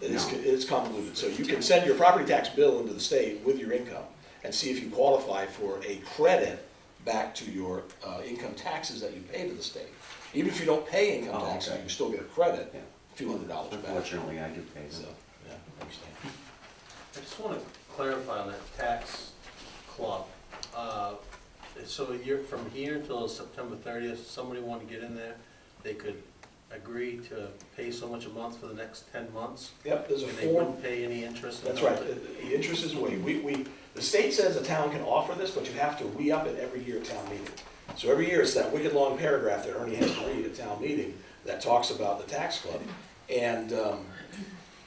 it's convoluted. So you can send your property tax bill into the state with your income and see if you qualify for a credit back to your income taxes that you pay to the state. Even if you don't pay income taxes, you can still get a credit, a few $100s back. Unfortunately, I do pay them. So, yeah, I understand. I just want to clarify on that tax club. So a year from here until September 30th, somebody wanted to get in there, they could agree to pay so much a month for the next 10 months? Yep, there's a And they form. wouldn't pay any interest? That's right, the interest is waived. The state says a town can offer this, but you have to re-up it every year at town meeting. So every year, it's that wicked long paragraph that Ernie has to read at town meeting that talks about the tax club. And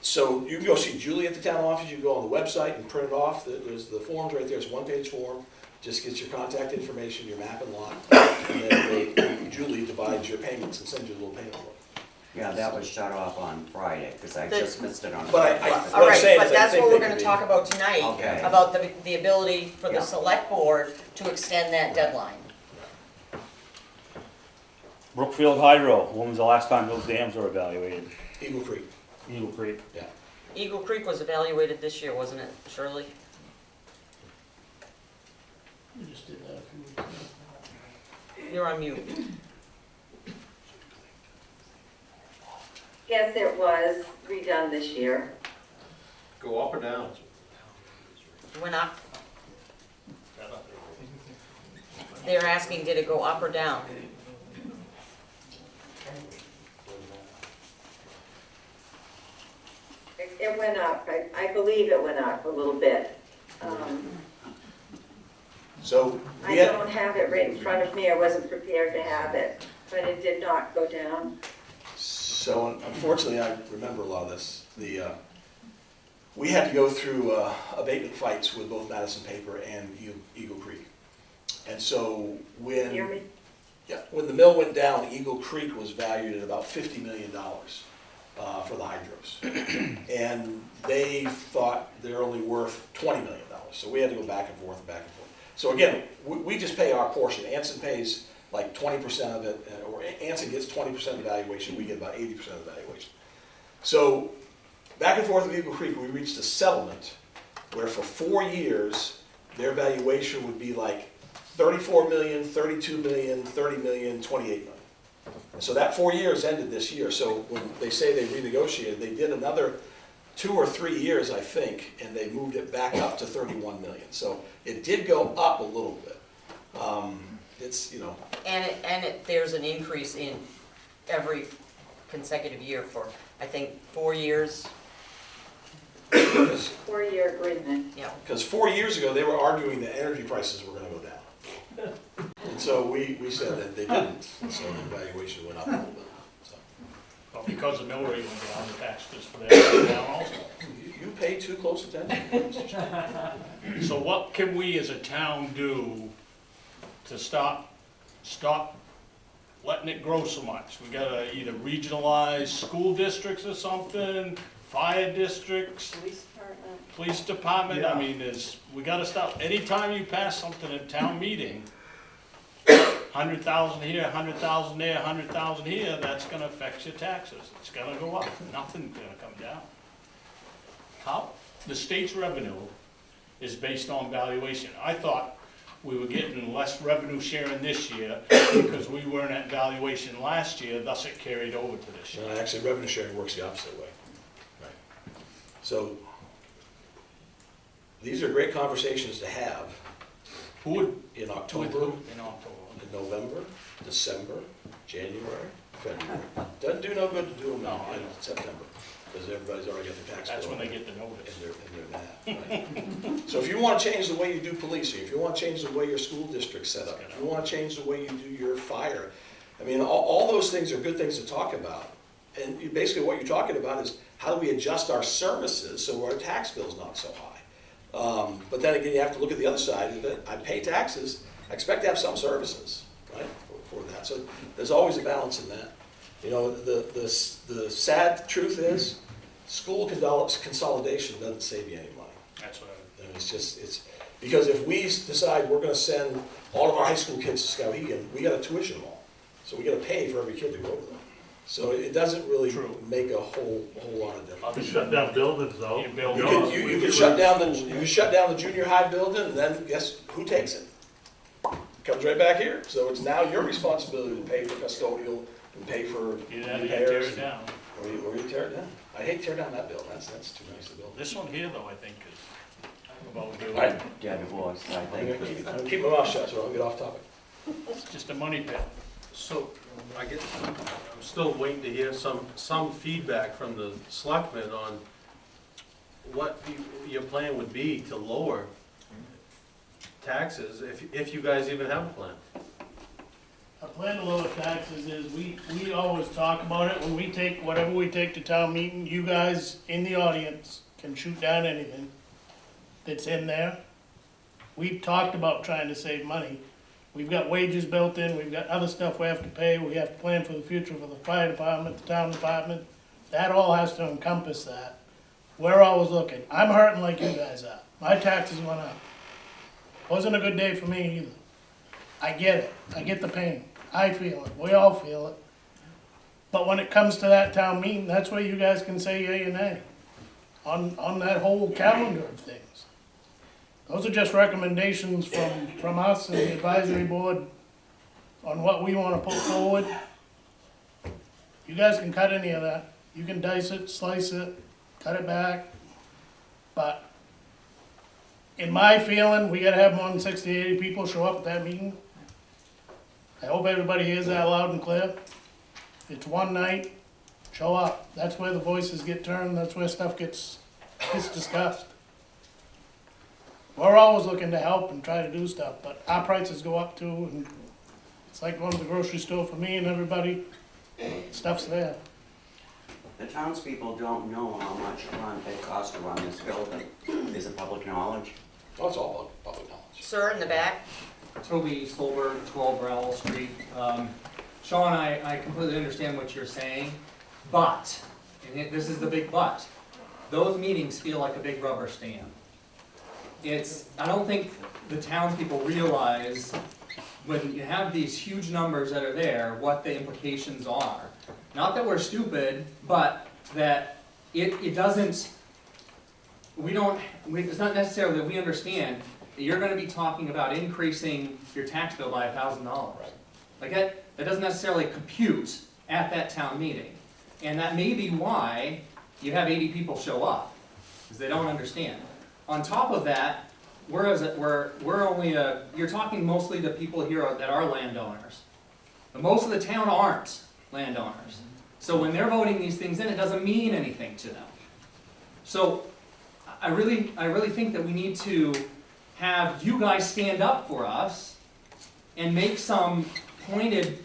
so you can go see Julie at the town office, you can go on the website and print it off. There's the forms right there, it's a one-page form. Just gets your contact information, your map and lot, and then Julie divides your payments and sends you a little payment book. Yeah, that was shut off on Friday, because I just missed it on But Friday. what All I'm right, saying but is I that's think what they we're can gonna be- talk about tonight, Okay. about the ability for the Yeah. select board to extend that deadline. Brookfield Hydro, when was the last time those dams were evaluated? Eagle Creek, Eagle Creek. yeah. Eagle Creek was evaluated this year, wasn't it, Shirley? We just did that a few weeks ago. You're on mute. Yes, it was redone this year. Go up or down? Went up. They're asking, did it go up or down? It went up. I believe it went up a little bit. So I we had, don't have it right in front of me. I wasn't prepared to have it, but it did not go down. so unfortunately, I remember a lot of this. We had to go through abatement fights with both Madison Paper and Eagle Creek. And so Hear me? when the mill went down, Eagle Creek was valued at about $50 million for the hydros. And they thought they're only worth $20 million. So we had to go back and forth and back and forth. So again, we just pay our portion. Anson pays like 20% of it, or Anson gets 20% of the valuation, we get about 80% of the valuation. So back and forth with Eagle Creek, we reached a settlement where for 4 years, their valuation would be like 34 million, 32 million, 30 million, 28 million. And so that 4 years ended this year. So when they say they renegotiated, they did another 2 or 3 years, I think, and they moved it back up to 31 million. So it did go up a little bit. It's, you know, There's an increase in every consecutive year for, I think, 4 years. 4-year agreement. Yeah. because 4 years ago, they were arguing that energy prices were gonna go down. And so we said that they didn't, and so the valuation went up a little bit. So But because the mill rate went down, the taxes for that went down also. you pay too close attention, Mr. Chairman. So what can we as a town do to stop letting it grow so much? We gotta either regionalize school districts or something, fire districts, police department, I mean, we gotta stop. Anytime you pass something at town meeting, 100,000 here, 100,000 there, 100,000 here, that's gonna affect your taxes. It's gonna go up, nothing's gonna come down. How? The state's revenue is based on valuation. I thought we were getting less revenue sharing this year because we weren't at valuation last year, thus it carried over to this year. No, actually, revenue sharing works the opposite way. Right. So these are great conversations to have Who would, in who October, would, in October? in November, December, January, February. Doesn't do no good to do them now in September, because everybody's already got their tax bill. That's when they get the notice. And they're mad, right? So if you want to change the way you do policing, if you want to change the way your school district's set up, if you want to change the way you do your fire, I mean, all those things are good things to talk about. And basically what you're talking about is how do we adjust our services so our tax bill's not so high? But then again, you have to look at the other side of it. I pay taxes, I expect to have some services, right, for that. So there's always a balance in that. You know, the sad truth is, school consolidation doesn't save you any money. That's what I mean, it's because if we decide we're gonna send all of our high school kids to Skowhegan, we gotta tuition them all. So we gotta pay for every kid to go over there. So it doesn't really make a whole lot of difference. You shut down buildings though. You can shut down the junior high building, and then guess who takes it? Comes right back here. So it's now your responsibility to pay for custodial and pay for you have to tear repairs. it down. Or you tear it down. I hate to tear down that building. That's too nice to build. This one here, though, I think is about due. Right. Yeah, divorce, I I'm think. gonna keep my mouth shut so I don't get off topic. It's just a money pit. So, I guess, I'm still waiting to hear some feedback from the selectmen on what your plan would be to lower taxes, if you guys even have a plan. Our plan to lower taxes is, we always talk about it, when we take, whatever we take to town meeting, you guys in the audience can shoot down anything that's in there. We've talked about trying to save money. We've got wages built in, we've got other stuff we have to pay, we have to plan for the future for the fire department, the town department. That all has to encompass that. We're always looking. I'm hurting like you guys are. My taxes went up. Wasn't a good day for me either. I get it. I get the pain. I feel it. We all feel it. But when it comes to that town meeting, that's where you guys can say yea or nay on that whole calendar of things. Those are just recommendations from us and the advisory board on what we want to put forward. You guys can cut any of that. You can dice it, slice it, cut it back. But in my feeling, we gotta have more than 60, 80 people show up at that meeting. I hope everybody hears that loud and clear. If it's one night, show up. That's where the voices get turned, that's where stuff gets discussed. We're always looking to help and try to do stuff, but our prices go up too, and it's like going to the grocery store for me and everybody, stuff's there. The townspeople don't know how much it costs to run this building. Is it public knowledge? Oh, it's all public knowledge. Sir, in the back? Toby Stolberg, 12 Rowell Street. Sean, I completely understand what you're saying, but, and this is the big but, those meetings feel like a big rubber stamp. I don't think the townspeople realize when you have these huge numbers that are there, what the implications are. Not that we're stupid, but that it doesn't, it's not necessarily that we understand that you're gonna be talking about increasing your tax bill by $1,000. Like that doesn't necessarily compute at that town meeting. And that may be why you have 80 people show up, because they don't understand. On top of that, we're only you're talking mostly to people here that are landowners. But most of the town aren't landowners. So when they're voting these things in, it doesn't mean anything to them. So I really think that we need to have you guys stand up for us and make some pointed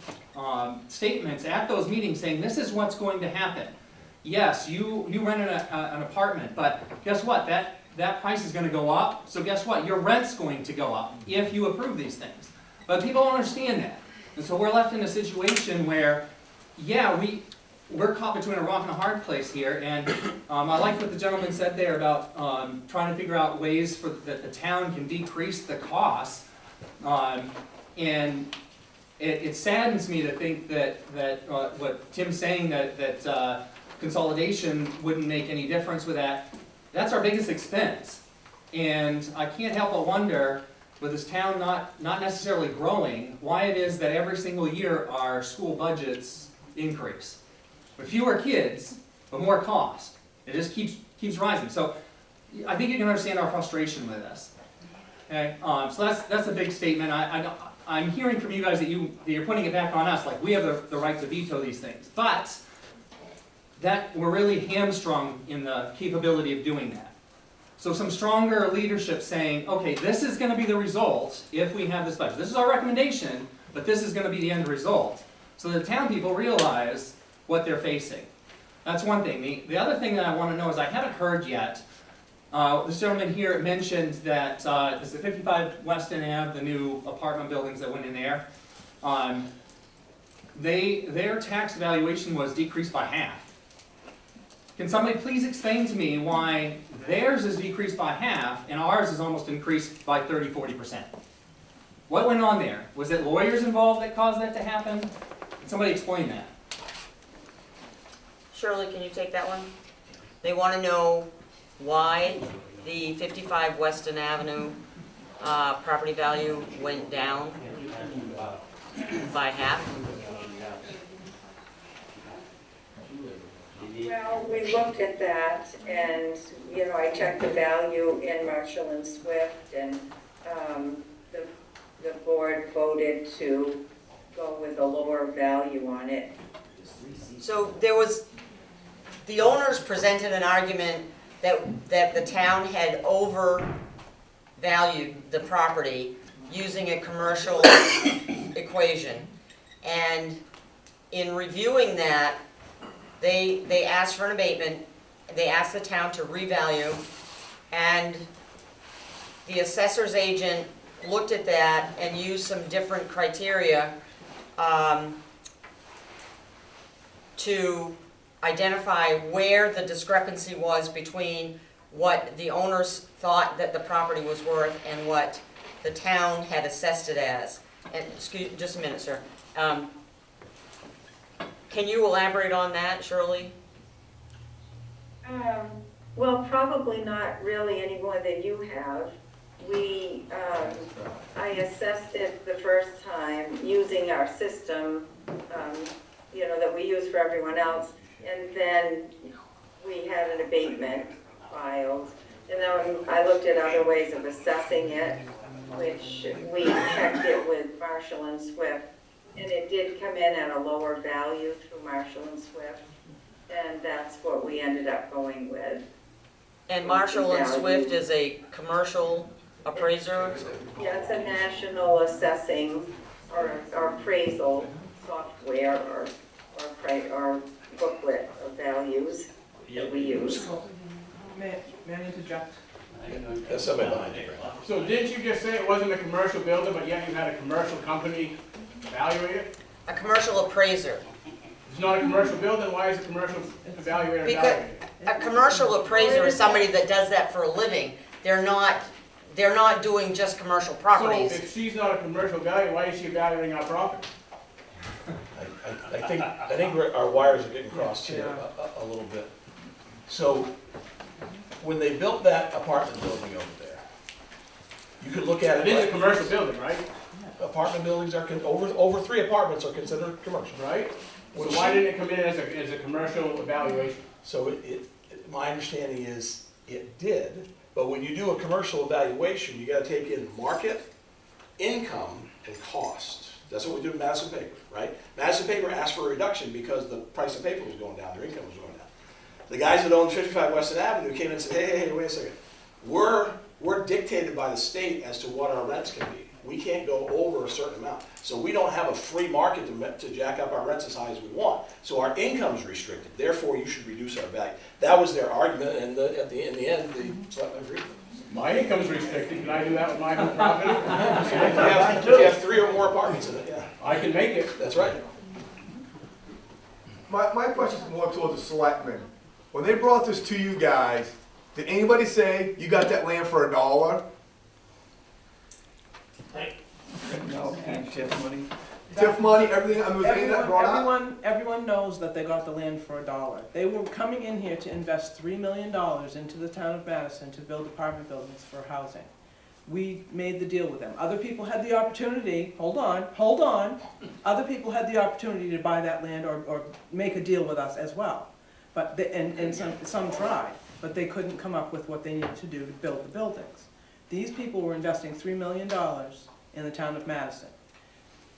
statements at those meetings saying this is what's going to happen. Yes, you rent an apartment, but guess what? That price is going to go up. So guess what? Your rent's going to go up if you approve these things. But people don't understand that. And so we're left in a situation where, yeah, we're caught between a rock and a hard place here. And I like what the gentleman said there about trying to figure out ways that the town can decrease the costs. And it saddens me to think that what Tim's saying, that consolidation wouldn't make any difference with that. That's our biggest expense. And I can't help but wonder, with this town not necessarily growing, why it is that every single year our school budgets increase. With fewer kids, but more cost. It just keeps rising. So I think you can understand our frustration with this. Okay, so that's a big statement. I'm hearing from you guys that you're putting it back on us, like we have the right to veto these things. But that we're really hamstrung in the capability of doing that. So some stronger leadership saying, okay, this is going to be the result if we have this budget. This is our recommendation, but this is going to be the end result. So the town people realize what they're facing. That's one thing. The other thing that I want to know is I haven't heard yet. This gentleman here mentioned that this is 55 Weston Ave, the new apartment buildings that went in there. Their tax valuation was decreased by half. Can somebody please explain to me why theirs is decreased by half and ours is almost increased by 30–40%? What went on there? Was it lawyers involved that caused that to happen? Can somebody explain that? Shirley, can you take that one? They want to know why the 55 Weston Avenue property value went down by half. Well, we looked at that, and, you know, I checked the value in Marshall and Swift, and the board voted to go with a lower value on it. So the owners presented an argument that the town had overvalued the property using a commercial equation. And in reviewing that, they asked for an abatement, they asked the town to revalue, and the assessor's agent looked at that and used some different criteria to identify where the discrepancy was between what the owners thought that the property was worth and what the town had assessed it as. And, excuse, just a minute, sir. Can you elaborate on that, Shirley? Well, probably not really any more than you have. I assessed it the first time using our system, that we use for everyone else. And then we had an abatement filed. And then I looked at other ways of assessing it, which we checked it with Marshall and Swift. And it did come in at a lower value through Marshall and Swift. And that's what we ended up going with. And Marshall and Swift is a commercial appraiser? Yeah, it's a national assessing or appraisal software or booklet of values that we use. May I interject? That's somebody behind you. So didn't you just say it wasn't a commercial building, but yet you had a commercial company evaluate it? A commercial appraiser. It's not a commercial building, why is a commercial evaluator Because evaluating it? a commercial appraiser is somebody that does that for a living. They're not doing just commercial So properties. if she's not a commercial value, why is she evaluating our property? I think our wires are getting crossed here a little bit. So, when they built that apartment building over there, you could look at it. It is a commercial building, right? Apartment buildings are, over 3 apartments are considered commercial. Right? So why didn't it come in as a commercial evaluation? So my understanding is it did, but when you do a commercial evaluation, you gotta take in market, income, and cost. That's what we do in Madison Paper, right? Madison Paper asked for a reduction because the price of paper was going down, their income was going down. The guys that owned 55 Weston Avenue came in and said, hey, wait a second. We're dictated by the state as to what our rents can be. We can't go over a certain amount. So we don't have a free market to jack up our rents as high as we want. So our income's restricted. Therefore, you should reduce our value. That was their argument, and in the end, the selectmen agreed. My income's restricted, can I do that with my own property? If you have 3 or more apartments in it, yeah. I can make it. That's right. My question is more towards the selectmen. When they brought this to you guys, did anybody say you got that land for $1? No, TIF money. TIF money, everything, I mean, was any of that brought up? Everyone knows that they got the land for $1. They were coming in here to invest $3 million into the town of Madison to build apartment buildings for housing. We made the deal with them. Other people had the opportunity, hold on. Other people had the opportunity to buy that land or make a deal with us as well. But, some tried, but they couldn't come up with what they needed to do to build the buildings. These people were investing $3 million in the town of Madison.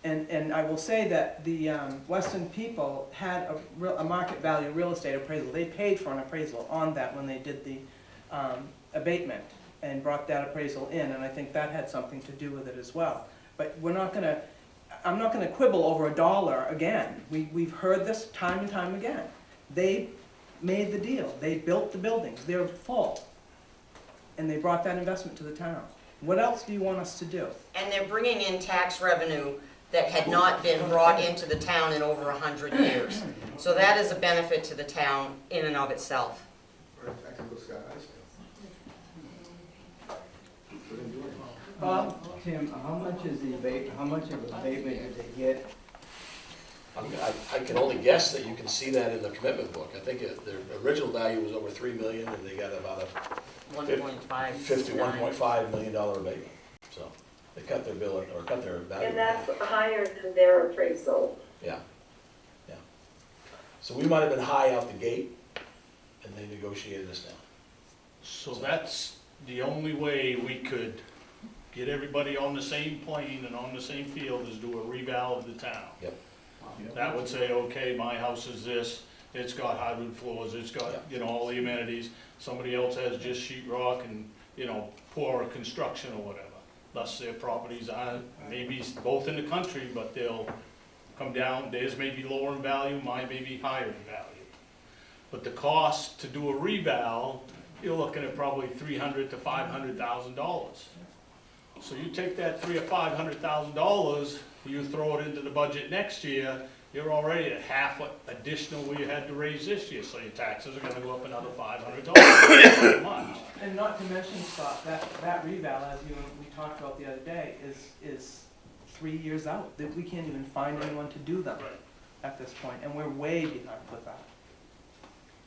And I will say that the Weston people had a market value real estate appraisal. They paid for an appraisal on that when they did the abatement and brought that appraisal in, and I think that had something to do with it as well. But I'm not gonna quibble over $1 again. We've heard this time and time again. They made the deal. They built the buildings. They're full. And they brought that investment to the town. What else do you want us to do? And they're bringing in tax revenue that had not been brought into the town in over 100 years. So that is a benefit to the town in and of itself. Tim, how much of abatement did they get? I can only guess that you can see that in the commitment book. I think the original value was over $3 million, and they got about a $51.5 million abatement. So they cut their bill or cut their value. And that's higher than their appraisal. Yeah. So we might have been high out the gate, and they negotiated us down. So that's the only way we could get everybody on the same plane and on the same field, is do a reval of the town. Yep. That would say, okay, my house is this, it's got hardwood floors, it's got, you know, all the amenities. Somebody else has just sheet rock and, you know, poor construction or whatever. Thus, their properties are maybe both in the country, but they'll come down, theirs may be lower in value, mine may be higher in value. But the cost to do a reval, you're looking at probably $300,000 to $500,000. So you take that $300,000 or $500,000, you throw it into the budget next year, you're already at half what additional we had to raise this year, so your taxes are gonna go up another $500 a month. And not to mention, Scott, that reval, as we talked about the other day, is 3 years out. That we can't even find anyone to do them at this point, and we're way behind with that.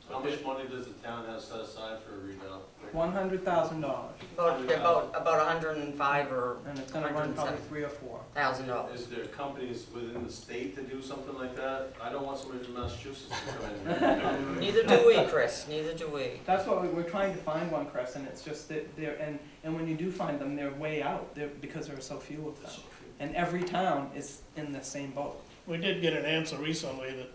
How much money does the town have set aside for a reval? $100,000, About 105 or and it's gonna run probably 3 or 4. $1,000. Is there companies within the state to do something like that? I don't want somebody from Massachusetts to come in. Neither do we, Chris, neither do we. That's what we're trying to find one, Chris, and it's just that they're, and when you do find them, they're way out, because there are so few of them. And every town is in the same boat. We did get an answer recently that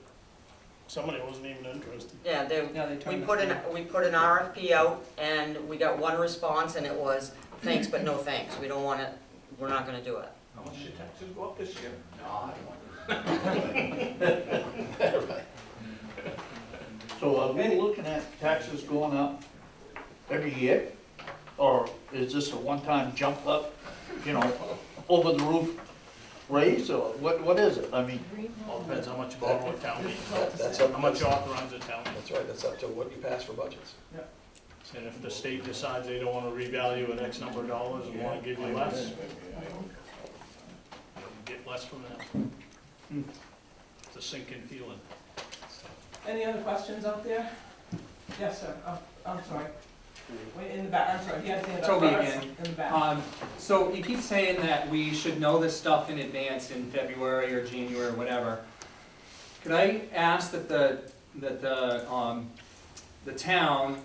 somebody wasn't even interested. Yeah, they we turned put us an RFP out, and we got one response, and it was, thanks, but no thanks, we don't want it, we're not gonna do it. How much did taxes go up this year? No, I don't want So are we looking at taxes going up every year? Or is this a one-time jump up, you know, over the roof raise, or what is it? I mean, All depends how much you borrow at town meeting, That's up, how much you authorize at town meeting. that's right, that's up to what you pass for budgets. And if the state decides they don't wanna revalue an X number of dollars and wanna give you less, get less from them. It's a sinking feeling. Any other questions out there? Yes, sir. Oh, I'm sorry. Wait, in the back, I'm sorry, he has his hand up Toby first. again. In the back. So you keep saying that we should know this stuff in advance in February or January or whatever. Could I ask that the town,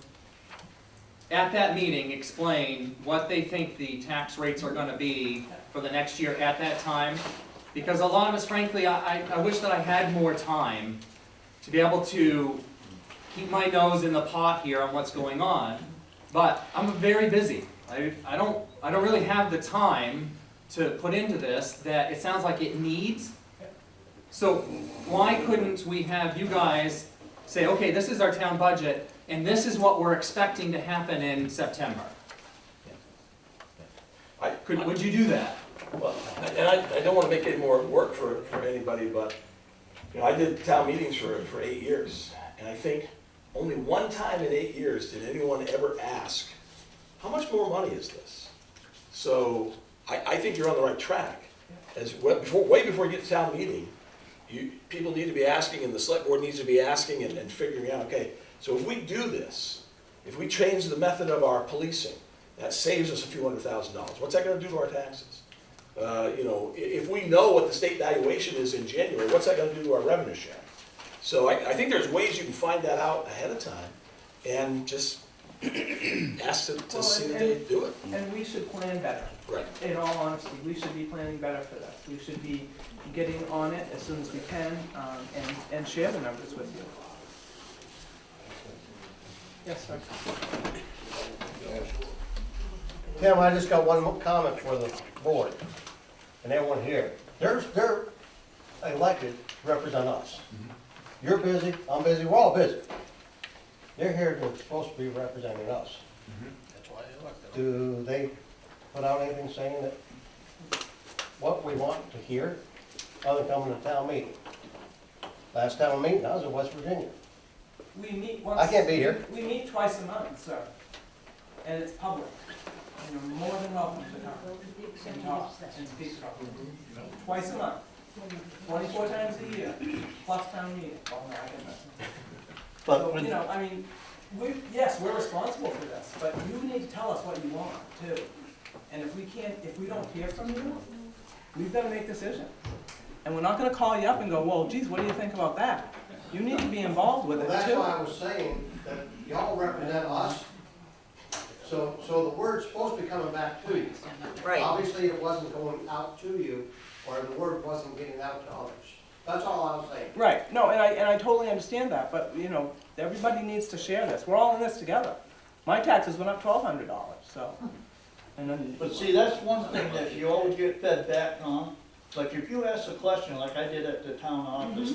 at that meeting, explain what they think the tax rates are gonna be for the next year at that time? Because a lot of us, frankly, I wish that I had more time to be able to keep my nose in the pot here on what's going on. But I'm very busy. I don't really have the time to put into this that it sounds like it needs. So why couldn't we have you guys say, okay, this is our town budget, and this is what we're expecting to happen in September? Would you do that? Well, and I don't want to make it more work for anybody, but, you know, I did town meetings for 8 years, and I think only one time in 8 years did anyone ever ask, how much more money is this? So I think you're on the right track. Way before you get to town meeting, people need to be asking, and the select board needs to be asking and figuring out, okay, so if we do this, if we change the method of our policing, that saves us a few $100,000. What's that going to do to our taxes? You know, if we know what the state valuation is in January, what's that going to do to our revenue share? So I think there's ways you can find that out ahead of time and just ask to see that they do it. And we should plan better. Right. In all honesty, we should be planning better for this. We should be getting on it as soon as we can, and share the numbers with you. Yes, sir. Tim, I just got one more comment for the board and everyone here. They're elected to represent us. You're busy, I'm busy, we're all busy. They're here to, supposed to be representing us. That's why they elected. Do they put out anything saying that what we want to hear, other than coming to town meeting? Last town meeting, I was in West Virginia. We meet once. I can't be here. We meet twice a month, sir, and it's public. And you're more than welcome to come and talk and speak to us. Twice a month, 24 times a year, plus town meeting. Oh, no, I didn't mess with it. So, you know, I mean, yes, we're responsible for this, but you need to tell us what you want too. And if we don't hear from you, we've got to make decisions. And we're not going to call you up and go, well, geez, what do you think about that? You need to be involved with it too. That's why I was saying that y'all represent us, So the word's supposed to be coming back to you. Right. Obviously, it wasn't going out to you, or the word wasn't getting out to others. That's all I'm saying. Right, no, and I totally understand that, but, you know, everybody needs to share this, we're all in this together. My taxes went up $1,200, so, and then. But see, that's one thing that you always get fed back on. Like if you ask a question like I did at the town office,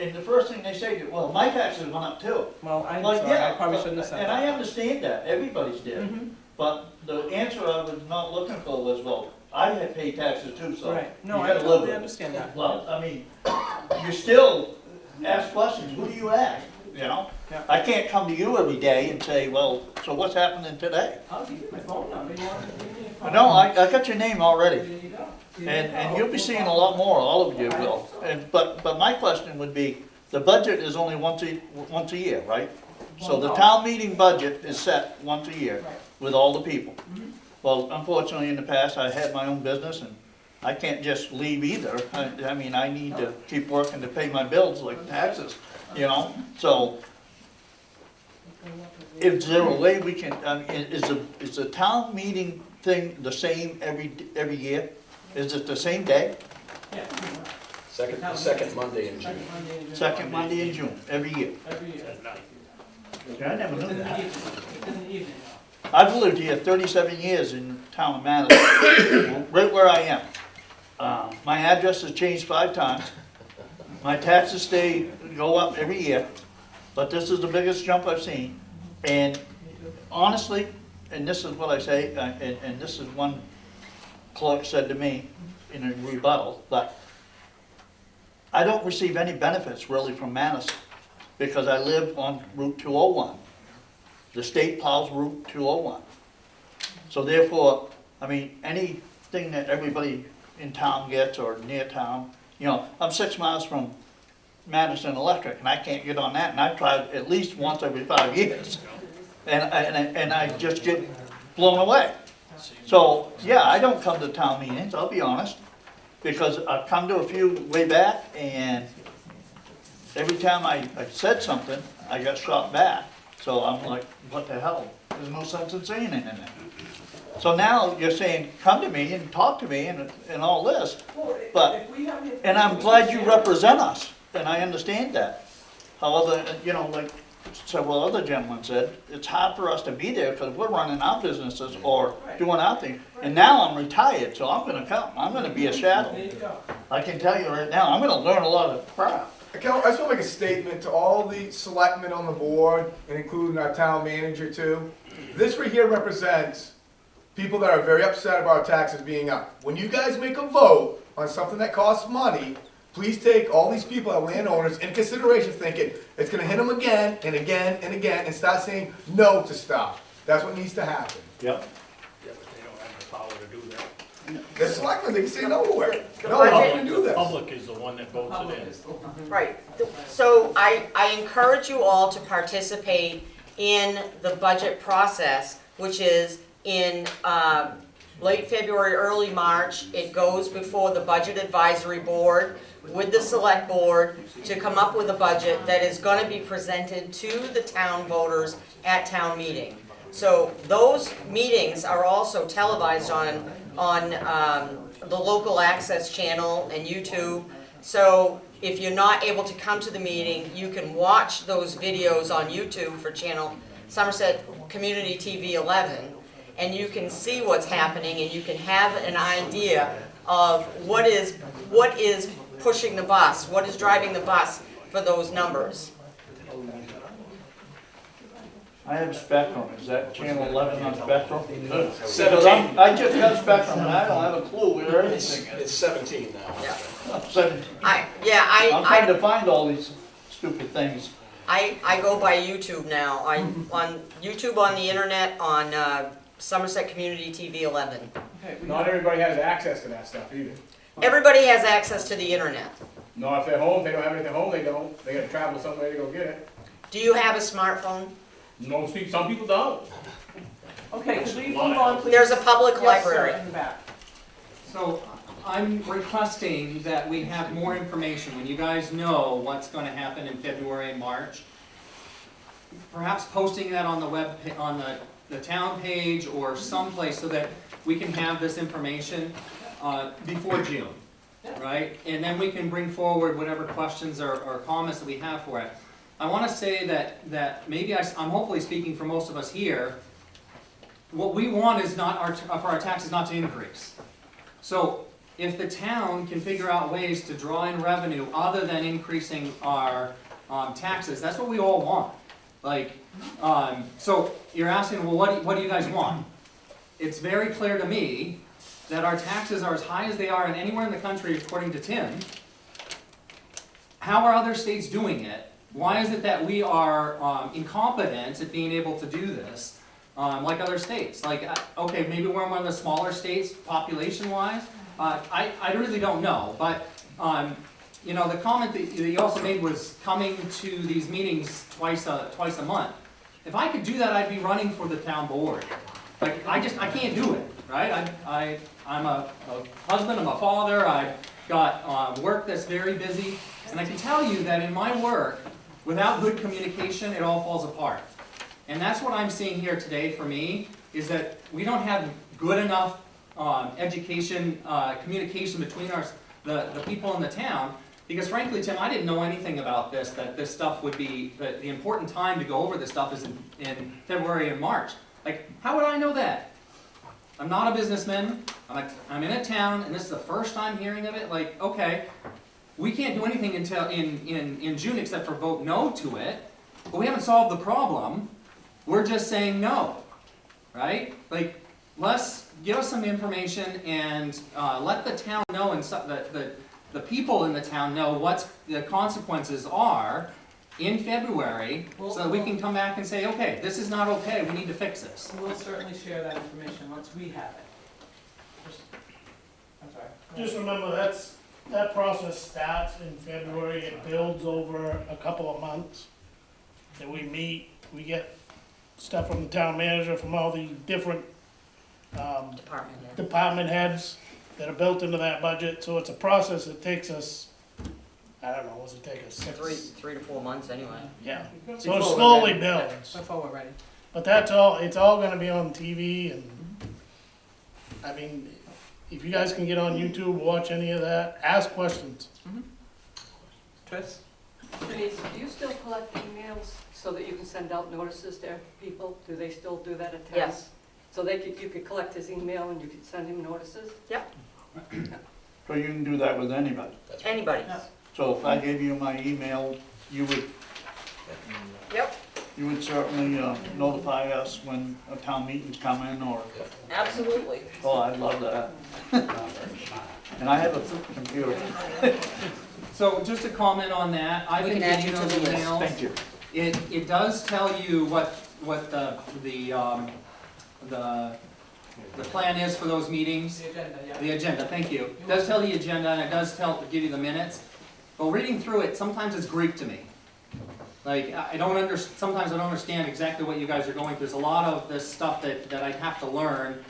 and the first thing they say to you, well, my taxes went up too. Well, I'm Like, sorry, I yeah, probably shouldn't have said and that. I understand that, everybody's did. Mhm. But the answer I was not looking for was, well, I had paid taxes too, so you Right, no, I gotta live totally with it. understand that. Well, I mean, you still ask questions, who do you ask, you know? Yeah. I can't come to you every day and say, well, so what's happening today? I'll give you my phone number, you want to give me a phone? No, I got your name already. There you go. And you'll be seeing a lot more, all of you will. But my question would be, the budget is only once a year, right? So the town meeting budget is set once a year with all the people. Well, unfortunately, in the past, I had my own business and I can't just leave either. I mean, I need to keep working to pay my bills like taxes, you know? So is there a way we can, I mean, is the town meeting thing the same every year? Is it the same day? Yeah, Second Monday in June. Second Monday in June, every year? every year. I never It's knew in the that. evening, it's in the evening. I've lived here 37 years in the town of Madison, right where I am. My address has changed 5 times. My taxes go up every year, but this is the biggest jump I've seen. And honestly, and this is what I say, and this is one clerk said to me in a rebuttal, that I don't receive any benefits really from Madison because I live on Route 201. The state plows Route 201. So therefore, I mean, anything that everybody in town gets or near town, you know, I'm 6 miles from Madison Electric and I can't get on that, and I've tried at least once every 5 years. And I just get blown away. So, yeah, I don't come to town meetings, I'll be honest, because I've come to a few way back and every time I said something, I got shot back. So I'm like, what the hell? There's no sense in saying anything. So now you're saying, come to me and talk to me and all this. But, and I'm glad you represent us, and I understand that. However, you know, like several other gentlemen said, it's hard for us to be there because we're running our businesses or doing our thing. And now I'm retired, so I'm gonna come. I'm gonna be a shadow. There you go. I can tell you right now, I'm gonna learn a lot of crap. I just want to make a statement to all the selectmen on the board, and including our town manager too. This right here represents people that are very upset about taxes being up. When you guys make a vote on something that costs money, please take all these people, our landowners, into consideration, thinking it's gonna hit them again and again and again, and start saying no to stuff. That's what needs to happen. Yep. Yeah, but they don't have the power to do that. The selectmen, they can say no to it. The No, I'm not budget- gonna do The this. public is the one that votes it in. Right, so I encourage you all to participate in the budget process, which is in late February, early March. It goes before the Budget Advisory Board with the Select Board to come up with a budget that is gonna be presented to the town voters at town meeting. So those meetings are also televised on the local access channel and YouTube. So if you're not able to come to the meeting, you can watch those videos on YouTube for channel Somerset Community TV 11, and you can see what's happening and you can have an idea of what is pushing the bus, what is driving the bus for those numbers. I have Spectrum, is that channel 11 on Spectrum? 17. I just got Spectrum and I don't have a clue where anything is. It's 17 now. Yeah. 17. I'm trying to find all these stupid things. I go by YouTube now. On YouTube, on the internet, on Somerset Community TV 11. Not everybody has access to that stuff either. Everybody has access to the internet. No, if they're home, if they don't have anything home, they don't. They gotta travel somewhere to go get it. Do you have a smartphone? Some people don't. Okay, could we move on, please? There's a public Yes, sir, library. in the back. So I'm requesting that we have more information. When you guys know what's going to happen in February and March, perhaps posting that on the the town page or someplace so that we can have this information before June, right? And then we can bring forward whatever questions or comments that we have for it. I want to say that maybe I'm hopefully speaking for most of us here. What we want is not for our taxes not to increase. So if the town can figure out ways to draw in revenue other than increasing our taxes, that's what we all want. Like, so you're asking, well, what do you guys want? It's very clear to me that our taxes are as high as they are in anywhere in the country, according to Tim. How are other states doing it? Why is it that we are incompetent at being able to do this, like other states? Like, okay, maybe we're one of the smaller states, population-wise. I really don't know, but you know, the comment that you also made was coming to these meetings twice a month. If I could do that, I'd be running for the town board. Like, I can't do it, right? I'm a husband, I'm a father, I've got work that's very busy, and I can tell you that in my work, without good communication, it all falls apart. And that's what I'm seeing here today for me, is that we don't have good enough communication between the people in the town, because frankly, Tim, I didn't know anything about this, that this stuff would be, the important time to go over this stuff is in February and March. Like, how would I know that? I'm not a businessman, I'm in a town, and this is the first time hearing of it. Like, okay, we can't do anything until in June except for vote no to it, but we haven't solved the problem. We're just saying no, right? Like, give us some information and let the town know, and the people in the town know what the consequences are in February, so that we can come back and say, okay, this is not okay, we need to fix this. We'll certainly share that information once we have it. I'm sorry. Just remember, that process starts in February, it builds over a couple of months. Then we meet, we get stuff from the town manager, from all the different department heads that are built into that budget, so it's a process that takes us, I don't know, what's it take us, 3 to 4 months anyway. Yeah, so it slowly builds. Before we're ready. But that's all, it's all gonna be on TV, and, I mean, if you guys can get on YouTube, watch any of that, ask questions. Tris? Denise, do you still collect emails so that you can send out notices to people? Do they still do that at town? Yes. So you could collect his email and you could send him notices? Yep. So you can do that with anybody. Anybody. So if I gave you my email, you would Yep. You would certainly notify us when a town meeting's coming, or... Absolutely. Oh, I'd love that. And I have a computer. So just to comment on that, I've been getting those emails. Thank you. It does tell you what the plan is for those meetings. The agenda, yeah. The agenda, thank you. It does tell the agenda, and it does give you the minutes. But reading through it, sometimes it's Greek to me. Like, sometimes I don't understand exactly what you guys are going through. There's a lot of this stuff that I have to learn,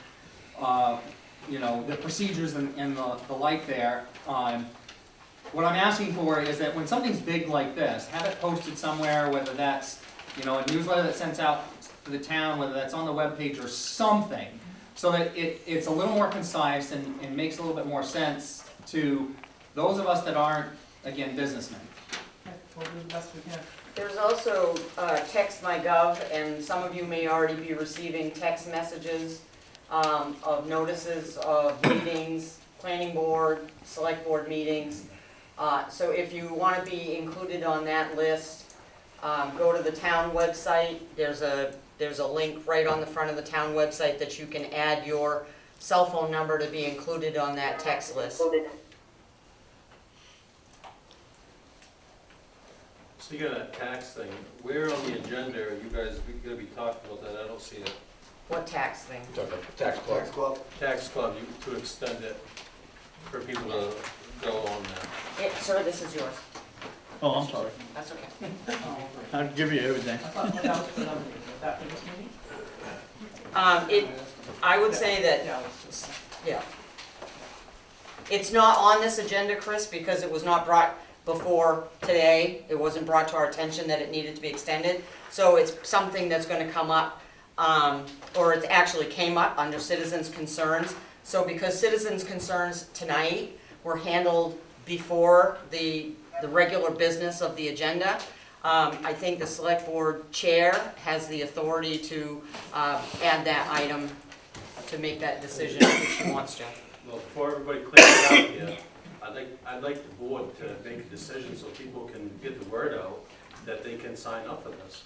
you know, the procedures and the like there. What I'm asking for is that when something's big like this, have it posted somewhere, whether that's, you know, a newsletter that sends out to the town, whether that's on the webpage or something, so that it's a little more concise and makes a little bit more sense to those of us that aren't, again, businessmen. Okay, we'll do the best we can. There's also Text My Gov, and some of you may already be receiving text messages of notices of meetings, planning board, select board meetings. So if you want to be included on that list, go to the town website. There's a link right on the front of the town website that you can add your cell phone number to be included on that text list. Speaking of that tax thing, where on the agenda are you guys gonna be talking about that? I don't see it. What tax thing? Tax club. Tax club, to extend it for people to go on that. Sir, this is yours. Oh, I'm sorry. That's okay. I'll give you everything. I thought that was for another meeting. Was that for this meeting? I would say that, Yeah, it's just. yeah. It's not on this agenda, Chris, because it was not brought before today. It wasn't brought to our attention that it needed to be extended. So it's something that's gonna come up or it actually came up under citizens' concerns. So because citizens' concerns tonight were handled before the regular business of the agenda, I think the select board chair has the authority to add that item to make that decision if she wants to. Well, before everybody clears it out here, I'd like the board to make a decision so people can get the word out that they can sign up for this.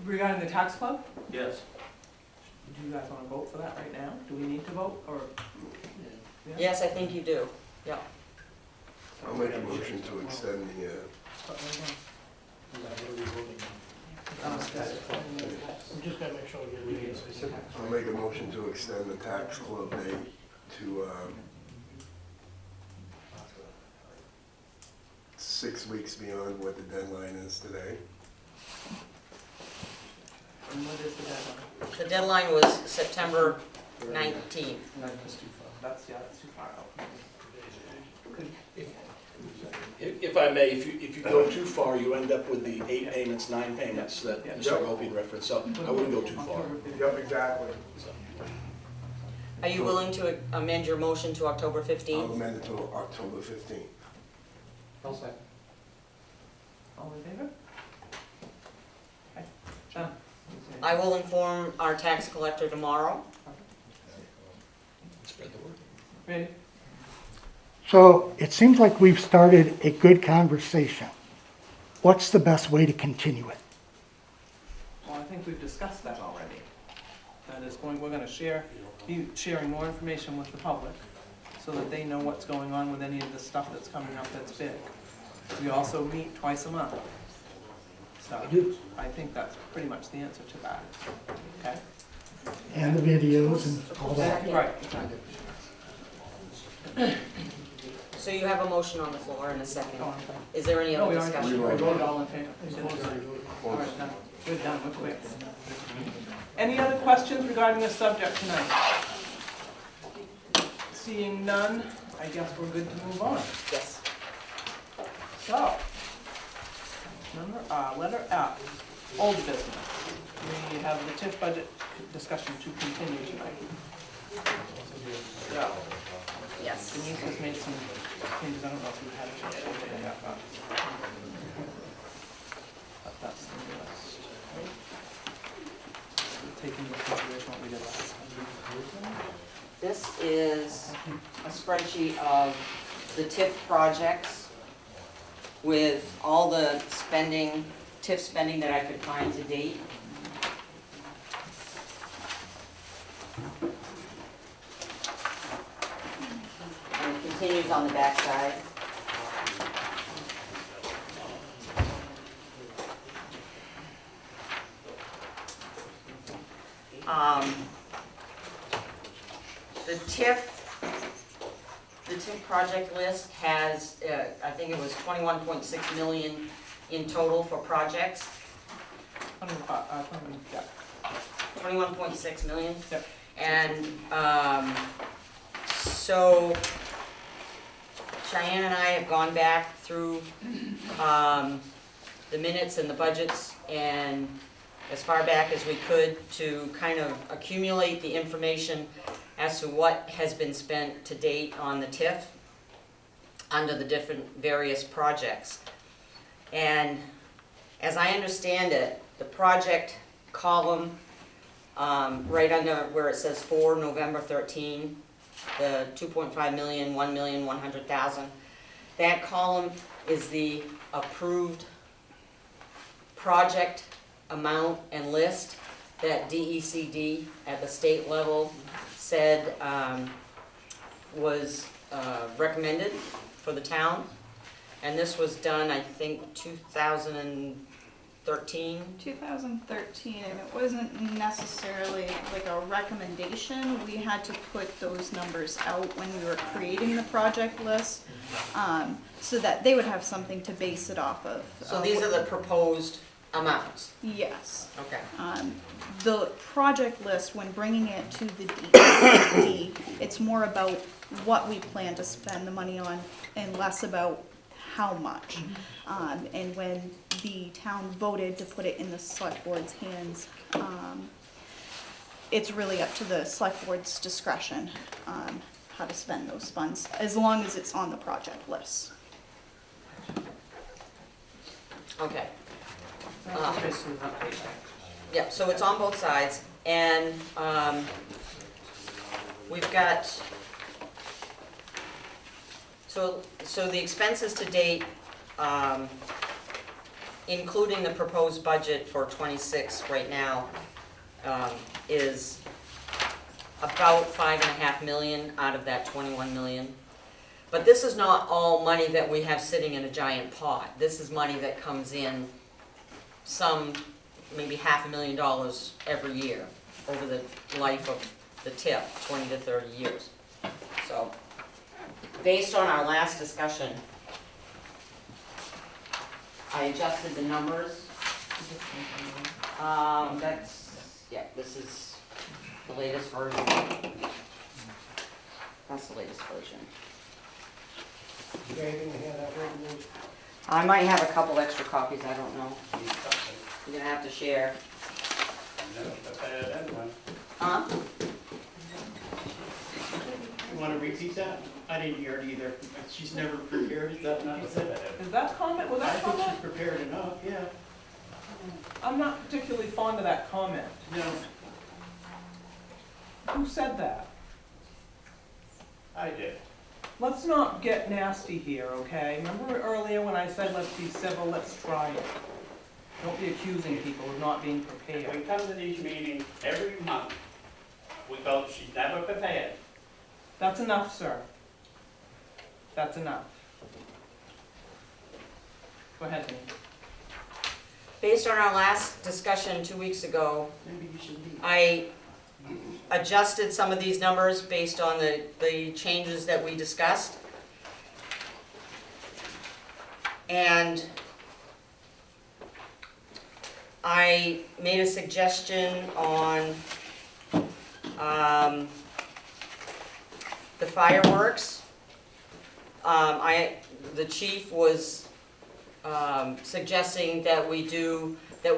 Regarding the tax club, Yes. do you guys wanna vote for that right now? Do we need to vote, or? Yeah. Yes, I think you do, yeah. I'll make a motion to extend the, We just gotta make sure we get it. I'll make a motion to extend the tax club date to, 6 weeks beyond what the deadline is today. And what is the deadline? The deadline was September 19th. That's too far. That's too far out. If I may, if you go too far, you end up with the 8 payments, 9 payments that Mr. Gopi referenced, so I wouldn't go too far. Yep, exactly. Are you willing to amend your motion to October I'll 15th? amend it to October 15th. I'll second. All in favor? Okay, done. I will inform our tax collector tomorrow. Spread the word. Ready? So it seems like we've started a good conversation. What's the best way to continue it? Well, I think we've discussed that already. That is we're gonna be sharing more information with the public so that they know what's going on with any of the stuff that's coming up that's big. We also meet twice a month. So I think that's pretty much the answer to that, okay? And the videos and all that? Right. So you have a motion on the floor in a second. Go on. Is there any No, other we already discussion? voted all in favor. All right, done. We're done, we're quick. Any other questions regarding this subject tonight? Seeing none, I guess we're good to move on. Yes. So, letter F, old business. We have the TIF budget discussion to continue tonight. So, Yes. Denise has made some changes, I don't know if you've had a chance to look at that, but that's the list. Taking into consideration what we did last time. This is a spreadsheet of the TIF projects with all the spending, TIF spending that I could find to date. And it continues on the back side. The TIF project list has, I think it was 21.6 million in total for projects. 21.6 million. Yep. And so Cheyenne and I have gone back through the minutes and the budgets and as far back as we could to kind of accumulate the information as to what has been spent to date on the TIF under the different various projects. And as I understand it, the project column, right under where it says for November 13, the 2.5 million, 1,100,000, that column is the approved project amount and list that DECD at the state level said was recommended for the town. And this was done, I think, 2013. 2013, and it wasn't necessarily like a recommendation. We had to put those numbers out when we were creating the project list, so that they would have something to base it off of. So these are the proposed amounts? Yes. Okay. The project list, when bringing it to the DECD, it's more about what we plan to spend the money on and less about how much. And when the town voted to put it in the select board's hands, it's really up to the select board's discretion, how to spend those funds, as long as it's on the project list. Okay. That's basically not paid. Yep, so it's on both sides, and we've got, so the expenses to date, including the proposed budget for '26 right now, is about $5.5 million out of that 21 million. But this is not all money that we have sitting in a giant pot. This is money that comes in maybe $500,000 every year over the life of the TIF, 20 to 30 years. So, based on our last discussion, I adjusted the numbers. This is the latest version. That's the latest version. You got anything to hand out, Randy? I might have a couple extra copies, I don't know. You're gonna have to share. Huh? You wanna repeat that? I didn't hear it either. She's never prepared, is that not? Is that comment, was that comment? I think she's prepared enough, yeah. I'm not particularly fond of that comment. No, Who said that? I did. Let's not get nasty here, okay? Remember earlier when I said let's be civil, let's try it. Don't be accusing people of not being prepared. We come to these meetings every month. We go, she's never prepared. That's enough, sir. That's enough. Go ahead, Dean. Based on our last discussion 2 weeks ago, Maybe you should leave. I adjusted some of these numbers based on the changes that we discussed. And I made a suggestion on the fireworks. The chief was suggesting that we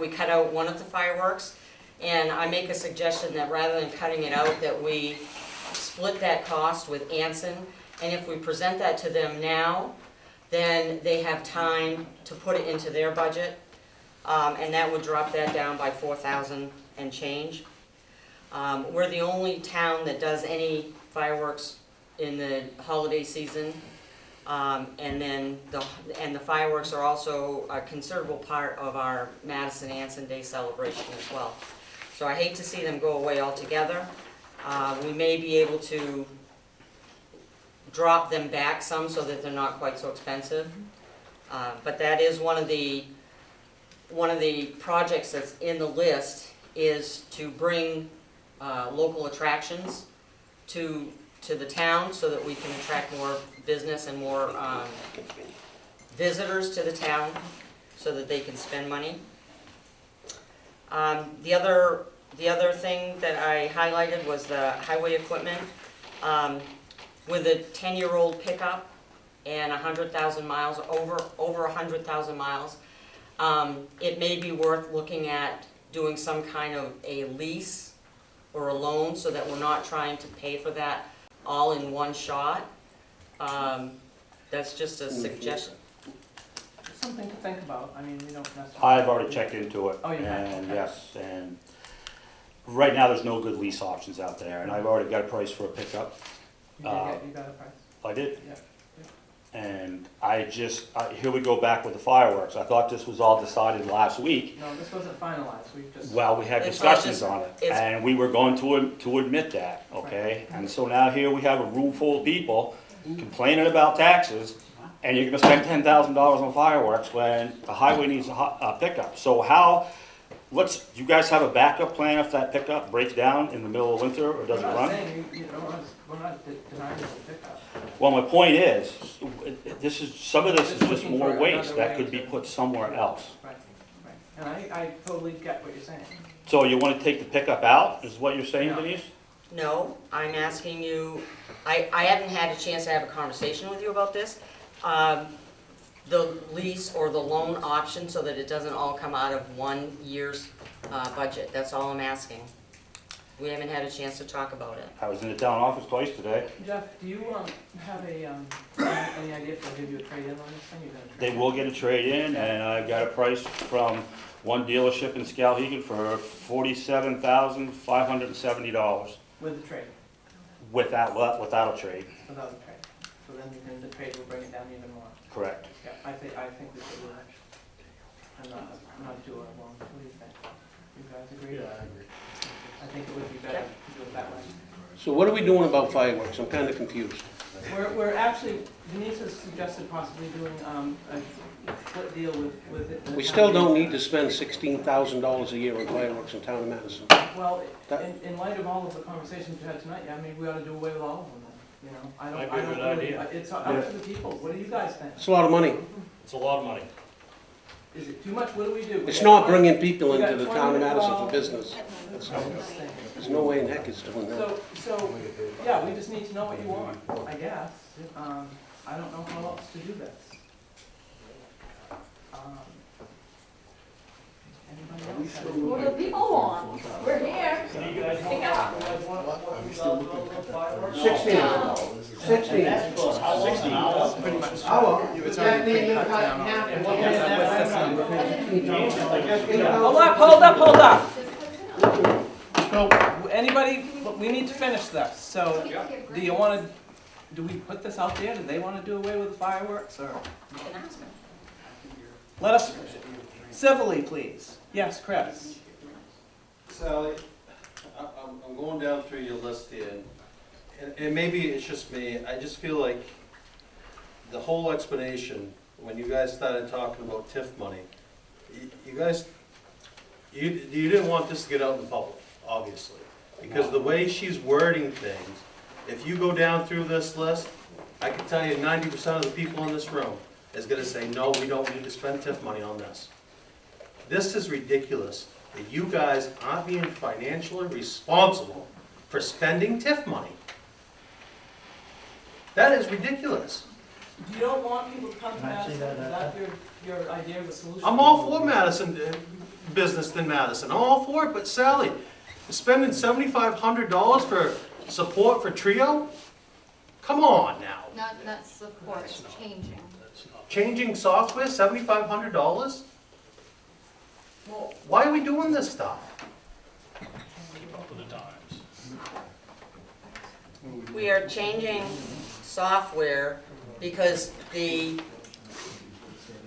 cut out one of the fireworks. And I make a suggestion that rather than cutting it out, that we split that cost with Anson. And if we present that to them now, then they have time to put it into their budget. And that would drop that down by 4,000 and change. We're the only town that does any fireworks in the holiday season. And the fireworks are also a considerable part of our Madison Anson Day celebration as well. So I hate to see them go away altogether. We may be able to drop them back some so that they're not quite so expensive. But that is one of the projects that's in the list, is to bring local attractions to the town so that we can attract more business and more visitors to the town so that they can spend money. The other thing that I highlighted was the highway equipment. With a 10-year-old pickup and 100,000 miles, over 100,000 miles, it may be worth looking at doing some kind of a lease or a loan so that we're not trying to pay for that all in one shot. That's just a suggestion. Something to think about. I mean, we don't necessarily. I've already checked into it. Oh, you have? And Okay. yes, and right now there's no good lease options out there, and I've already got a price for a pickup. You got a price? I did. Yeah. And here we go back with the fireworks. I thought this was all decided last week. No, this wasn't finalized. We just. Well, we had It's not discussions just- on it, it's- and we were going to admit that, okay? And so now here we have a room full of people complaining about taxes, and you're gonna spend $10,000 on fireworks when the highway needs a pickup. So you guys have a backup plan if that pickup breaks down in the middle of winter, or doesn't We're not run? saying, we're not denying the pickup. Well, my point is, some of this is Just just looking more for waste another that way could be to- put somewhere else. Right, right. And I totally get what you're saying. So you wanna take the pickup out, is what you're saying, No. Denise? No, I'm asking you, I haven't had a chance to have a conversation with you about this. The lease or the loan option so that it doesn't all come out of one year's budget, that's all I'm asking. We haven't had a chance to talk about it. I was in the town office twice today. Jeff, do you, have any idea if they'll give you a trade-in on this thing? You're gonna trade They will get a trade-in, and I got a price from one dealership in Skowhegan for $47,570 with the trade, without a trade. without the trade? So then the trade will bring it down even more. Correct. Yeah, I think we should do that. I'm not doing it alone. What do you think? You guys agree? Yeah, I agree. I think it would be better to do it that way. So what are we doing about fireworks? I'm kind of confused. We're actually, Denise has suggested possibly doing, a split deal with it. We still don't need to spend $16,000 a year on fireworks in town of Madison. Well, in light of all of the conversations we had tonight, I mean, we ought to do away with all of them, then, you know? I Might don't be a good really, idea. it's up to the people. What do you guys think? It's a lot of money. It's a lot of money. Is it too much? What do we do? It's not bringing people into the town of Madison for business. There's no way in heck it's doing that. So, yeah, we just need to know what you want, I guess. I don't know how else to do this. Anybody else? What do people want? We're here. Pick up. 16. Pretty much. It's already been cut down. Hold up. So, anybody, we need to finish this, so, do you wanna, do we put this out there? Do they wanna do away with the fireworks, or? You can ask them. Let us, civilly, please. Yes, Chris? Sally, I'm going down through your list here, and maybe it's just me, I just feel like the whole explanation, when you guys started talking about TIF money, you guys, you didn't want this to get out in the public, obviously, because the way she's wording things, if you go down through this list, I can tell you 90% of the people in this room is gonna say, no, we don't need to spend TIF money on this. This is ridiculous, that you guys aren't being financially responsible for spending TIF money. That is ridiculous. You don't want people to come to Madison? Is that your idea of a solution? I'm all for Madison, business than Madison, I'm all for it, but Sally, spending $7,500 for support for Trio? Come on now. Not support, it's changing. Changing software, $7,500? Well, Why are we doing this stuff? Keep up with the times. We are changing software because the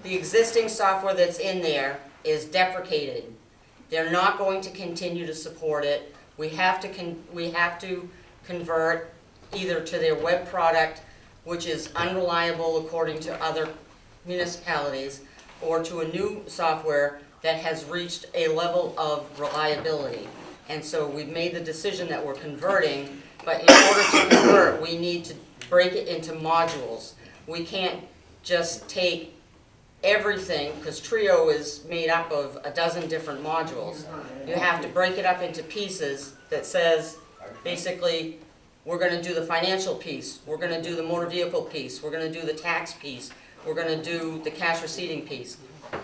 existing software that's in there is deprecated. They're not going to continue to support it. We have to convert either to their web product, which is unreliable according to other municipalities, or to a new software that has reached a level of reliability. And so we've made the decision that we're converting, but in order to convert, we need to break it into modules. We can't just take everything, because Trio is made up of a dozen different modules. You have to break it up into pieces that says, basically, we're gonna do the financial piece, we're gonna do the motor vehicle piece, we're gonna do the tax piece, we're gonna do the cash receipting piece. It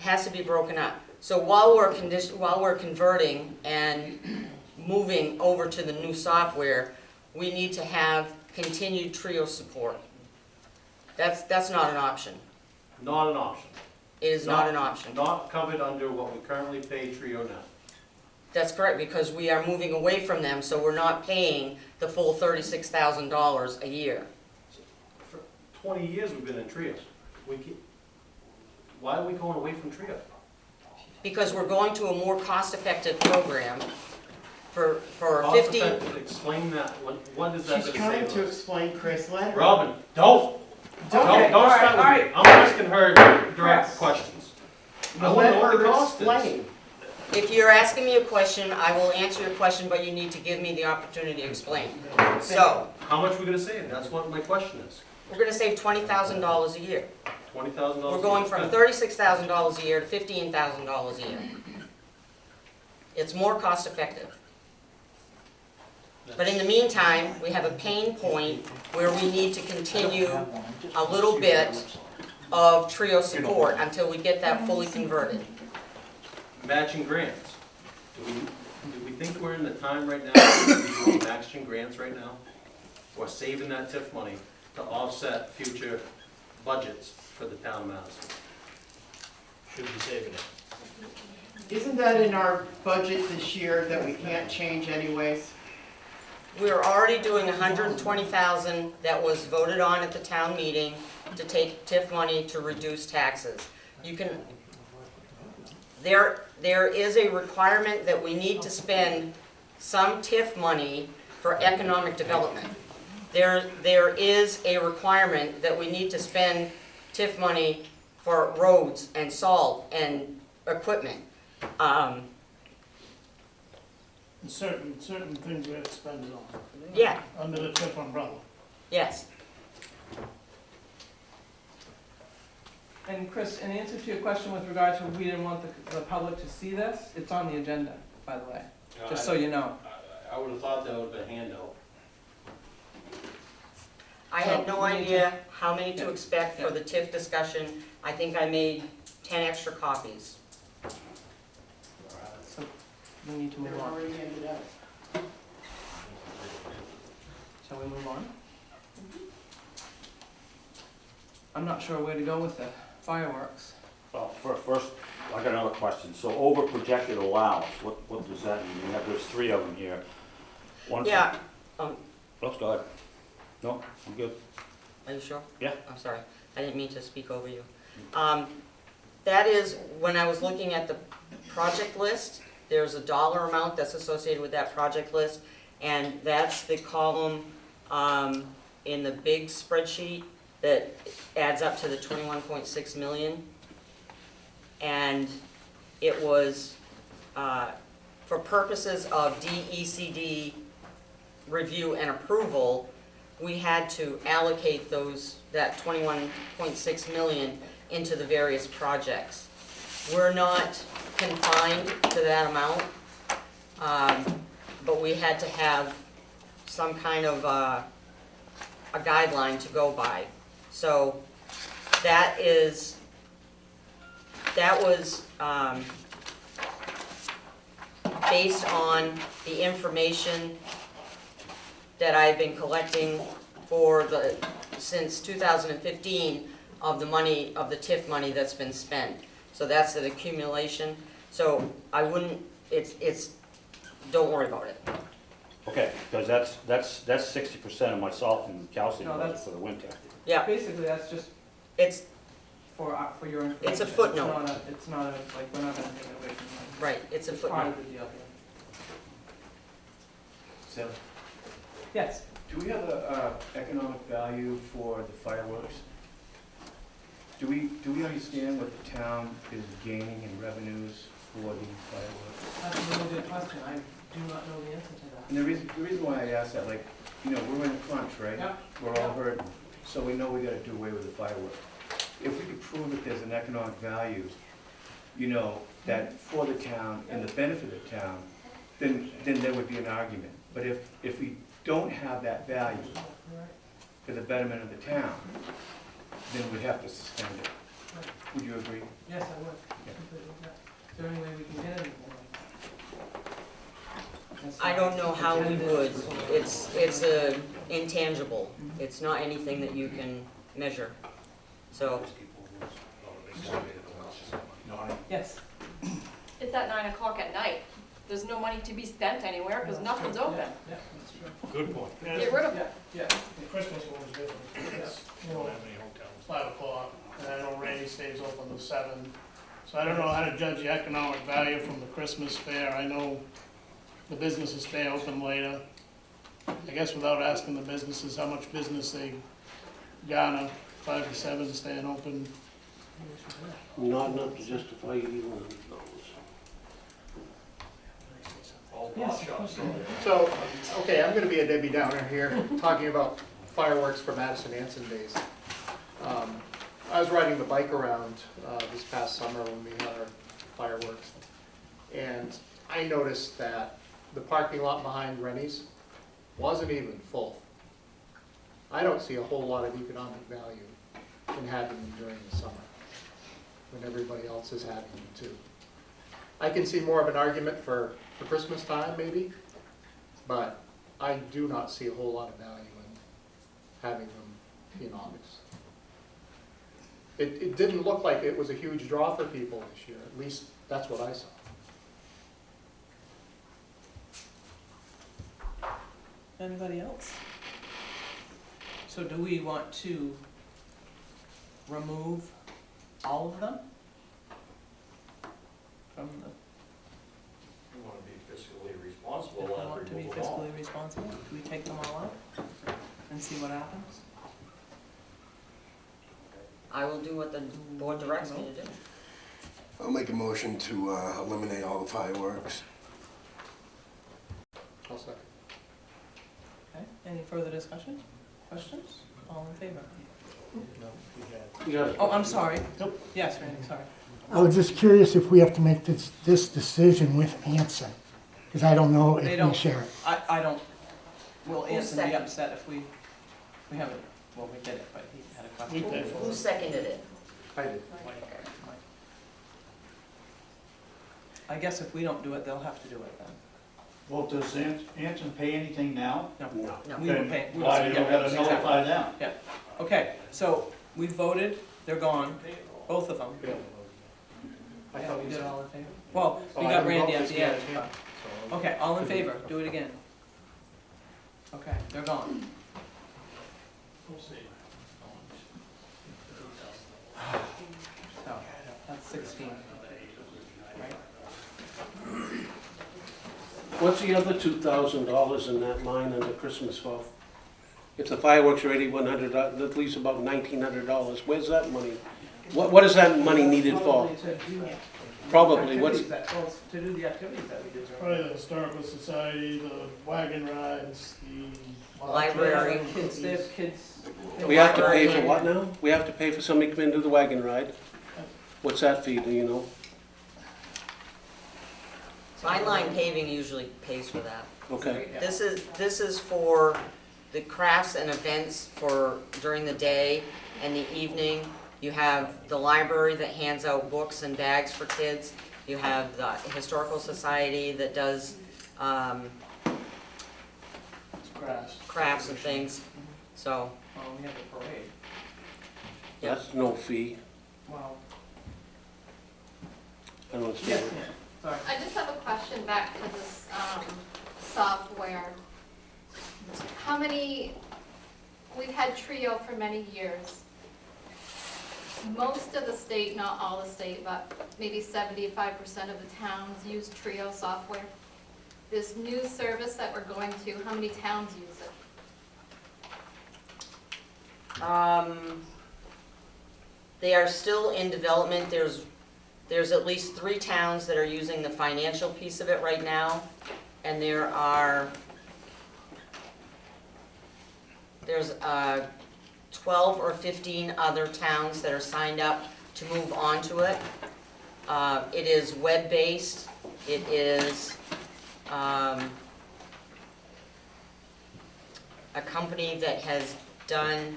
has to be broken up. So while we're converting and moving over to the new software, we need to have continued Trio support. That's not an option. Not an option. It is not an option. Not covered under what we currently pay Trio now. That's correct, because we are moving away from them, so we're not paying the full $36,000 a year. For 20 years we've been in Trios. Why are we going away from Trio? Because we're going to a more cost-effective program for Cost 50... effective, explain that. What is that She's gonna trying save to us? explain, Chris, let her. Robin, don't Okay, start all with right. me. I'm asking her direct Chris. questions. I Let want to know what her the cost is. explain. If you're asking me a question, I will answer your question, but you need to give me the opportunity to explain. So, How much are we gonna save? That's what my question is. we're going to save $20,000 a year. $20,000. We're going from $36,000 a year to $15,000 a year. It's more cost-effective. But in the meantime, we have a pain point where we need to continue a little bit of Trio support until we get that fully converted. Matching grants. Do we think we're in the time right now, to be doing action grants right now? Or saving that TIF money to offset future budgets for the town of Madison? Should be saving it. Isn't that in our budget this year that we can't change anyways? We're already doing 120,000 that was voted on at the town meeting to take TIF money to reduce taxes. You can, there is a requirement that we need to spend some TIF money for economic development. There is a requirement that we need to spend TIF money for roads and salt and equipment. Certain things we have to spend it on. Yeah. Under the TIF umbrella. Yes. And Chris, in answer to your question with regard to we didn't want the public to see this, it's on the agenda, by the way, just so you know. I would have thought that would have been a handout. I had no idea how many to expect for the TIF discussion. I think I made 10 extra copies. So we need to move on. Shall we move on? I'm not sure where to go with the fireworks. Well, first, I got another question. So over projected allowance, what does that mean? There's 3 of them here. One for- Yeah. Let's go ahead. No, I'm good. Are you sure? Yeah. I'm sorry. I didn't mean to speak over you. That is, when I was looking at the project list, there's a dollar amount that's associated with that project list, and that's the column in the big spreadsheet that adds up to the 21.6 million. And it was, for purposes of DECD review and approval, we had to allocate that 21.6 million into the various projects. We're not confined to that amount, but we had to have some kind of a guideline to go by. So that was based on the information that I've been collecting since 2015 of the money, of the TIF money that's been spent. So that's an accumulation. So I wouldn't, don't worry about it. Okay, because that's 60% of my salt and calcium No, budget that's- for the winter. Yeah, Basically, that's just it's, for your information. It's a footnote. It's not like, we're not gonna take it away from you. right, it's a It's part footnote. of the deal here. Sally, Yes. do we have a economic value for the fireworks? Do we understand what the town is gaining in revenues for the fireworks? That's a really good question. I do not know the answer to that. And the reason why I ask that, like, you know, we're in a crunch, right? Yeah. We're all hurting, so we know we gotta do away with the fireworks. If we could prove that there's an economic value, you know, that for the town and the benefit of the town, then there would be an argument. But if we don't have that value for the betterment of the town, then we'd have to suspend it. Would you agree? Yes, I would. Completely, yeah. Is there any way we can get anything like that? I don't know how we would. It's a intangible. It's not anything that you can measure. So, Yes. It's at 9 o'clock at night. There's no money to be spent anywhere because nothing's open. Yeah, that's true. Good point. Get rid of it. Yeah. The Christmas one was different. It's, you know, 5 o'clock, and I know Randy stays open till 7. So I don't know how to judge the economic value from the Christmas fair. I know the businesses stay open later. I guess without asking the businesses how much business they garner, 5 to 7 staying open. Not enough to justify you even $100. So, okay, I'm gonna be a Debbie Downer here, talking about fireworks for Madison Anson Days. I was riding the bike around this past summer when we had our fireworks, and I noticed that the parking lot behind Rennie's wasn't even full. I don't see a whole lot of economic value in having them during the summer, when everybody else is having them too. I can see more of an argument for Christmas time maybe, but I do not see a whole lot of value in having them in August. It didn't look like it was a huge draw for people this year, at least that's what I saw. Anybody else? So do we want to remove all of them from the, You wanna be fiscally responsible, if we want to be fiscally responsible, do we take them all out and see what happens? I will do what the board directs me to do. I'll make a motion to eliminate all the fireworks. I'll second. Okay, any further discussion? Questions? All in favor? You Oh, I'm sorry. Nope. Yes, Randy, sorry. I was just curious if we have to make this decision with Anson, because I don't know They if don't, we share it. I don't, will Who Anson be seconded? upset if we haven't, well, we did it, but he had a question. We paid for Who seconded it? I did. I guess if we don't do it, they'll have to do it then. Well, does Anson pay anything now? No. No. We were Then paying. why do you gotta notify them? Yeah, okay, so we voted, they're gone, both of them. I Yeah, thought we you did said- all in favor? Well, Oh, we I got didn't Randy vote at this the yet, end. yeah. So- Okay, all in favor, do it again. Okay, they're gone. So, that's 16. Right? What's the other $2,000 in that line under Christmas for? If the fireworks are $8,100, that leaves about $1,900. Where's that money? What is that money needed for? Probably, what's, Activities that, well, it's to do the activities that we did. Probably the historical society, the wagon rides, the. Library. Kids, they have kids. we have to pay for what now? We have to pay for somebody to come in and do the wagon ride? What's that fee, do you know? Fine Line Paving usually pays for that. Okay. This is for the crafts and events for during the day and the evening. You have the library that hands out books and bags for kids. You have the Historical Society that does crafts and things. So, Well, we have a parade. That's no fee. Well, I don't yes, understand. ma'am. Sorry. I just have a question back to this software. How many, we've had Trio for many years. Most of the state, not all the state, but maybe 75% of the towns use Trio software. This new service that we're going to, how many towns use it? they are still in development. There's at least 3 towns that are using the financial piece of it right now, and there's 12 or 15 other towns that are signed up to move on to it. It is web-based. It is a company that has done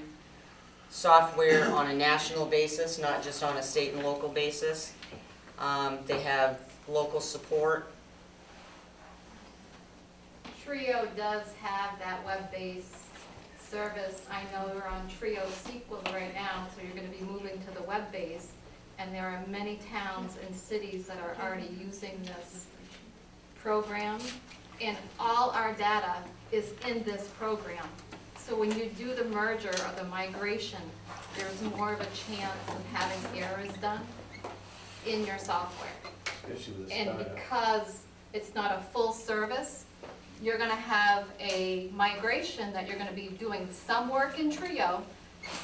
software on a national basis, not just on a state and local basis. They have local support. Trio does have that web-based service. I know we're on Trio SQL right now, so you're gonna be moving to the web-based. And there are many towns and cities that are already using this program. And all our data is in this program. So when you do the merger or the migration, there's more of a chance of having errors done in your software. And because it's not a full service, you're gonna have a migration that you're gonna be doing some work in Trio,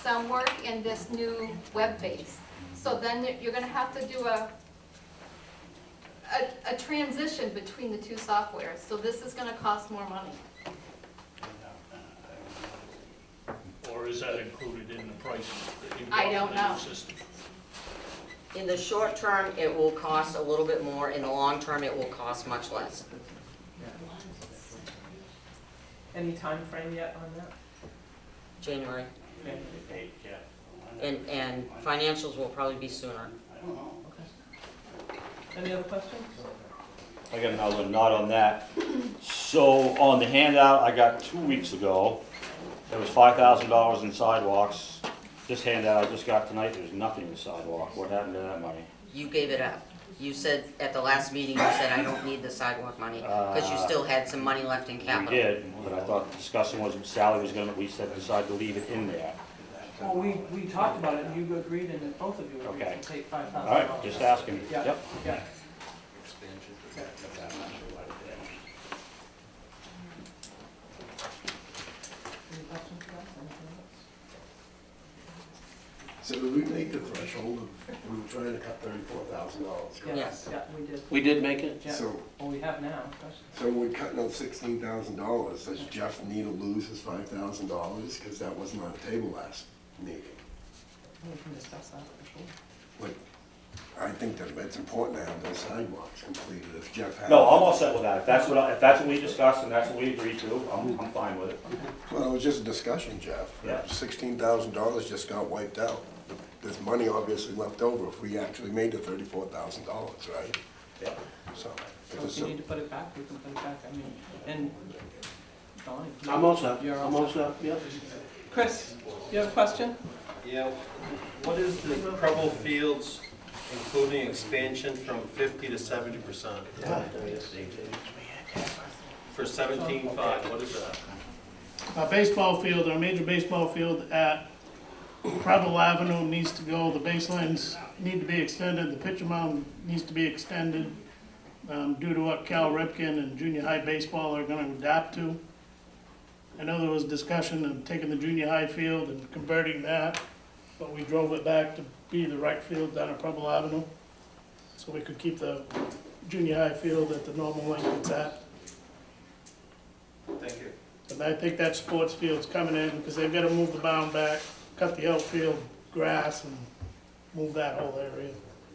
some work in this new web base. So then you're gonna have to do a transition between the 2 softwares. So this is gonna cost more money. Or is that included in the price that you I got don't for the new know. system? In the short term, it will cost a little bit more. In the long term, it will cost much less. Any time frame yet on that? January. Okay. And financials will probably be sooner. Any other questions? I got another one, not on that. So on the handout I got 2 weeks ago, there was $5,000 in sidewalks. This handout I just got tonight, there's nothing in sidewalk. What happened to that money? You gave it up. You said, at the last meeting, you said, I don't need the sidewalk money, because you still had some money left in capital. We did, but I thought the discussion was Sally was gonna, we said decide to leave it in there. Well, we talked about it, and you agreed, and both of you agreed Okay. to take $5,000. All right, just asking. Yeah, Yep. yeah. Any questions for us? Anything else? So did we make the threshold of, we were trying to cut $34,000, correct? Yes. Yeah, we did. We did make it? Yeah, So, well, we have now. so we're cutting out $16,000. Does Jeff need to lose his $5,000? Because that wasn't on the table last meeting. We can discuss that for sure. But I think that it's important to have those sidewalks completed if Jeff has. No, I'm all set with that. If that's what we discussed and that's what we agreed to, I'm fine with it. Well, it was just a discussion, Jeff. Yeah. $16,000 just got wiped out. There's money obviously left over if we actually made the $34,000, right? Yeah. So. So if you need to put it back, we can put it back. I mean, and Donnie. I'm all set. You're I'm all set, yep. Chris, you have a question? Yeah, what is the Preble Fields, including expansion from 50 to 70%? For 17.5, what is that? A baseball field, a major baseball field at Preble Avenue needs to go, the baselines need to be extended, the pitcher mound needs to be extended, due to what Cal Ripken and junior high baseball are gonna adapt to. I know there was discussion of taking the junior high field and converting that, but we drove it back to be the right field down at Preble Avenue, so we could keep the junior high field at the normal length it's at. Thank you. And I think that sports field's coming in, because they've gotta move the mound back, cut the outfield grass and move that whole area.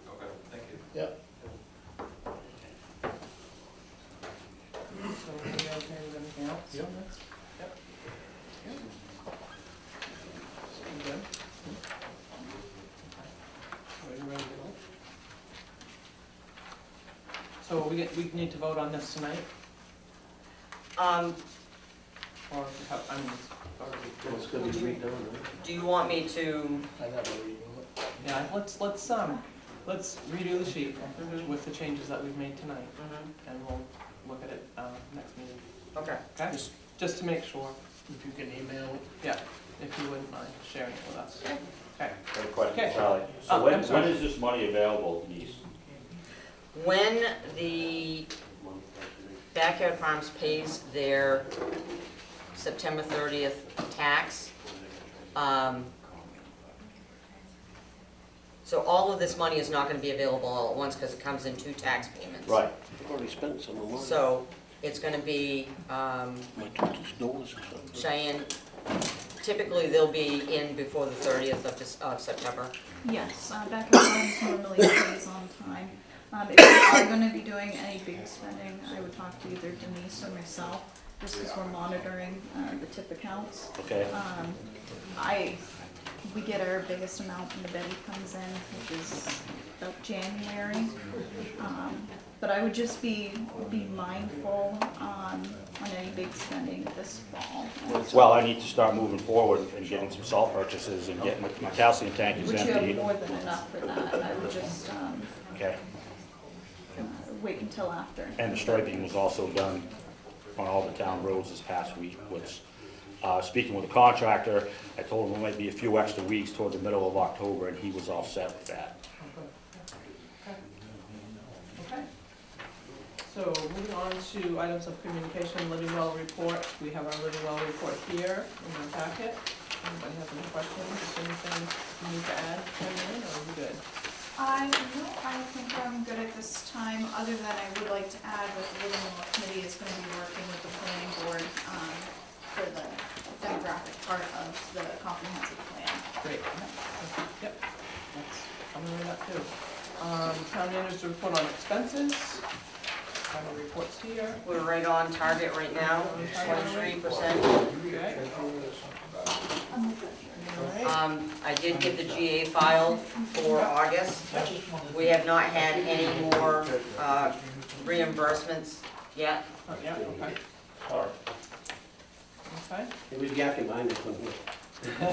Okay, thank you. Yep. So are we okay with anything else? Yep. Yep. You good? Are you ready to go? So we need to vote on this tonight, or how, I mean, It's gonna be redone, right? Do you want me to, yeah, let's redo the sheet with the changes that we've made tonight, and we'll look at it, next meeting. okay. Okay? Just to make sure, If you can email it. yeah, if you wouldn't mind sharing it with us. Okay. I have a question, Okay. Sally. Oh, So when I'm sorry. is this money available, Denise? When the Backyard Farms pays their September 30th tax, so all of this money is not gonna be available all at once, because it comes in 2 tax payments. Right. I've already spent some of mine. So, it's gonna be, My total snows or something. Cheyenne, typically they'll be in before the 30th of September. Yes, Backyard Farms normally pays on time. If you are gonna be doing any big spending, I would talk to either Denise or myself, just as we're monitoring, the tip accounts. Okay. We get our biggest amount when the Betty comes in, which is about January. But I would just be mindful, on any big spending this fall. Well, I need to start moving forward and getting some salt purchases and getting, my calcium tank is Which you have empty. more than enough for that, I would just, Okay. wait until after. And the striping was also done on all the town roads this past week, which, speaking with the contractor, I told him there might be a few extra weeks toward the middle of October, and he was all set with that. Okay. So moving on to items of communication, living well report. We have our living well report here in the packet. Anybody have any questions, anything you need to add, Emily, or are we good? No, I think I'm good at this time, other than I would like to add that the Living Well Committee is going to be working with the planning board for the demographic part of the comprehensive plan. Great. Yep, that's coming right up too. Town manager's report on expenses. Have a reports here. We're right on target right now, 23%. Okay. I did get the GA file for August. We have not had any more reimbursements yet. Yeah, okay. Sorry. Okay. It was yakking behind this one here. I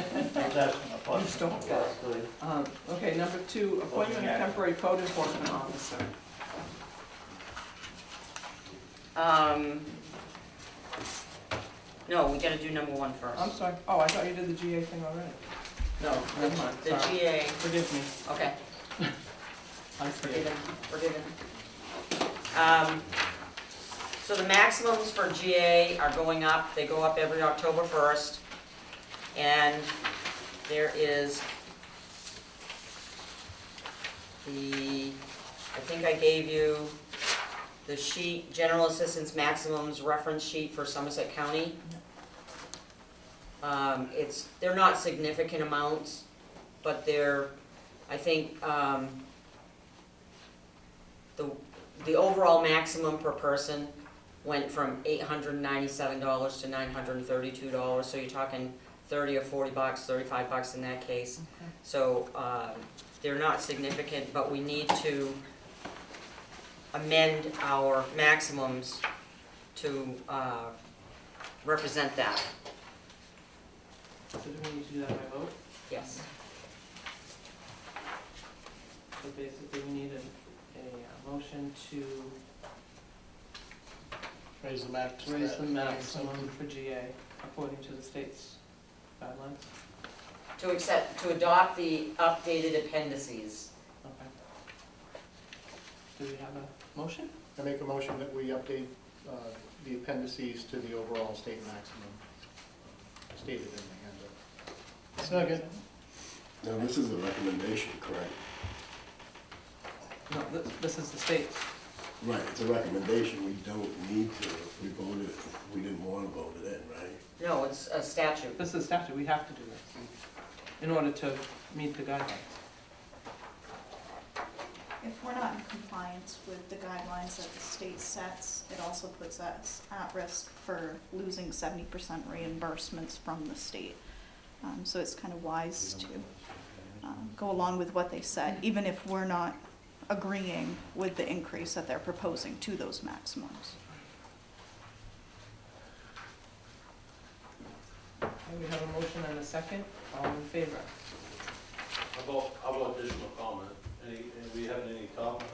was asking a question. You still- Okay, number 2, appointment of temporary code enforcement officer. No, we gotta do number 1 first. I'm sorry, oh, I thought you did the GA thing already. No, never mind, The sorry. GA, Forgive me. okay, I see it. forgiven. So the maximums for GA are going up, they go up every October 1st. And there is I think I gave you the sheet, General Assistance Maximums Reference Sheet for Somerset County. They're not significant amounts, but I think, the overall maximum per person went from $897 to $932, so you're talking $30 or $40, $35 in that case. Okay. So, they're not significant, but we need to amend our maximums to, represent that. So do we need to do that by vote? Yes. So basically, we need a motion to Raise the max. raise the maximum for GA according to the state's guidelines. To adopt the updated appendices. Okay. Do we have a motion? I make a motion that we update the appendices to the overall state maximum stated in the handbook. Second. Now, this is a recommendation, correct? No, this is the state's. Right, it's a recommendation, we don't need to, if we voted, if we didn't want to vote it in, right? No, it's a statute. This is statute, we have to do this in order to meet the guidelines. If we're not in compliance with the guidelines that the state sets, it also puts us at risk for losing 70% reimbursements from the state. So it's kind of wise to go along with what they said, even if we're not agreeing with the increase that they're proposing to those maximums. Okay, we have a motion and a second, all in favor? How about additional comment? We have any topic,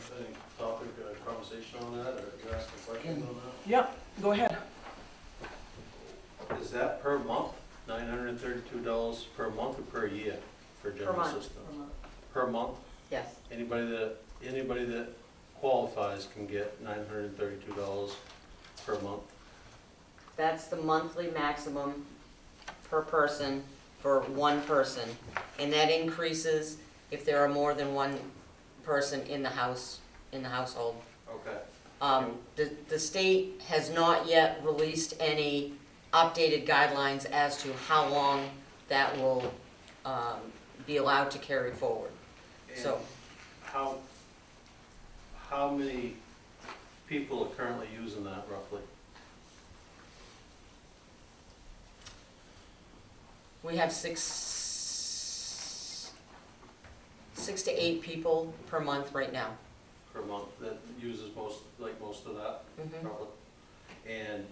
conversation on that, or you ask a question on that? Yeah, go ahead. Is that per month, $932 per month or per year for general month. system? Per month? Yes. Anybody that qualifies can get $932 per month? That's the monthly maximum per person for one person. And that increases if there are more than one person in the household. Okay. The state has not yet released any updated guidelines as to how long that will be allowed to carry forward. So, How many people are currently using that roughly? we have six to eight people per month right now. Per month that uses most of that, Mhm. probably. And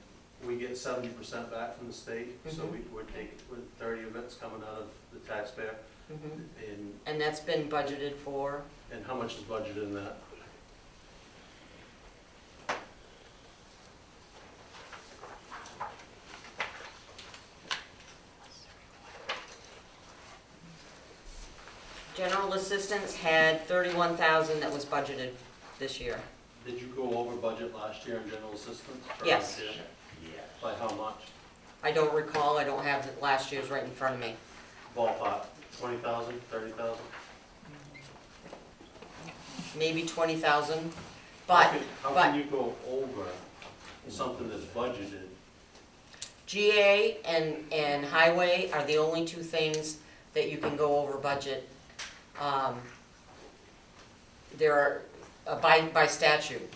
we get 70% back from the state, so Mhm. we're taking, with 30 of it's coming out of the taxpayer. Mhm. And that's been budgeted for? And how much is budgeted in that? General assistance had 31,000 that was budgeted this year. Did you go over budget last year in general assistance? or Yes. last year? By how much? I don't recall, I don't have last year's right in front of me. Ballpark, 20,000, 30,000? Maybe 20,000, but, How can you go over something that's budgeted? GA and highway are the only two things that you can go over budget. There are, by statute.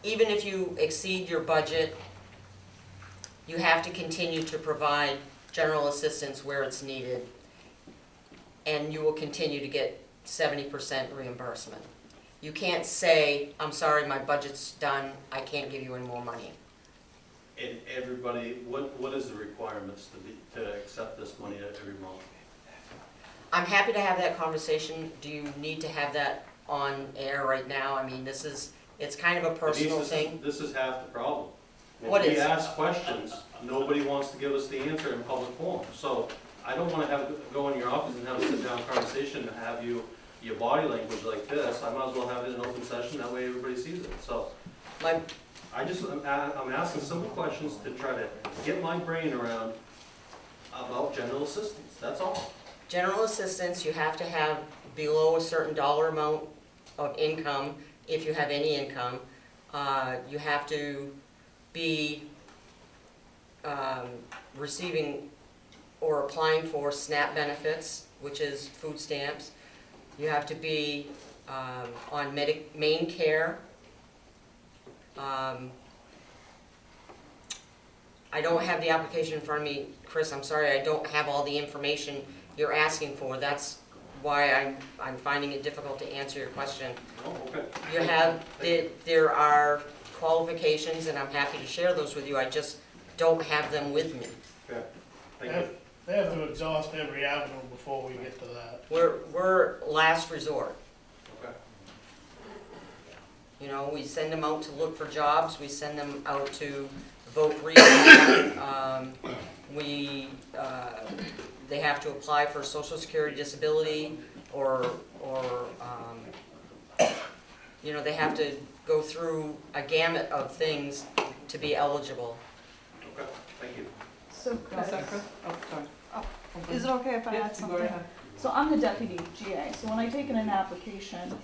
Even if you exceed your budget, you have to continue to provide general assistance where it's needed, and you will continue to get 70% reimbursement. You can't say, I'm sorry, my budget's done, I can't give you any more money. And everybody, what is the requirements to accept this money every month? I'm happy to have that conversation. Do you need to have that on air right now? I mean, it's kind of a personal thing. This is half the problem. What When we is? ask questions, nobody wants to give us the answer in public forum. So I don't want to go in your office and have a sit-down conversation and have your body language like this. I might as well have it in an open session, that way everybody sees it. So I'm asking simple questions to try to get my brain around about general assistance, that's all. General assistance, you have to have below a certain dollar amount of income, if you have any income. You have to be receiving or applying for SNAP benefits, which is food stamps. You have to be on main care. I don't have the application in front of me, Chris, I'm sorry, I don't have all the information you're asking for. That's why I'm finding it difficult to answer your question. Oh, okay. You have, there are qualifications, and I'm happy to share those with you, I just don't have them with me. Okay, thank you. They have to exhaust every avenue before we get to that. We're last resort. Okay. You know, we send them out to look for jobs, we send them out to vote recall. They have to apply for Social Security disability, or you know, they have to go through a gamut of things to be eligible. Okay, thank you. So Chris, Oh, sorry. is it okay if I Yeah, add go something? right ahead. So I'm the deputy GA, so when I take in an application,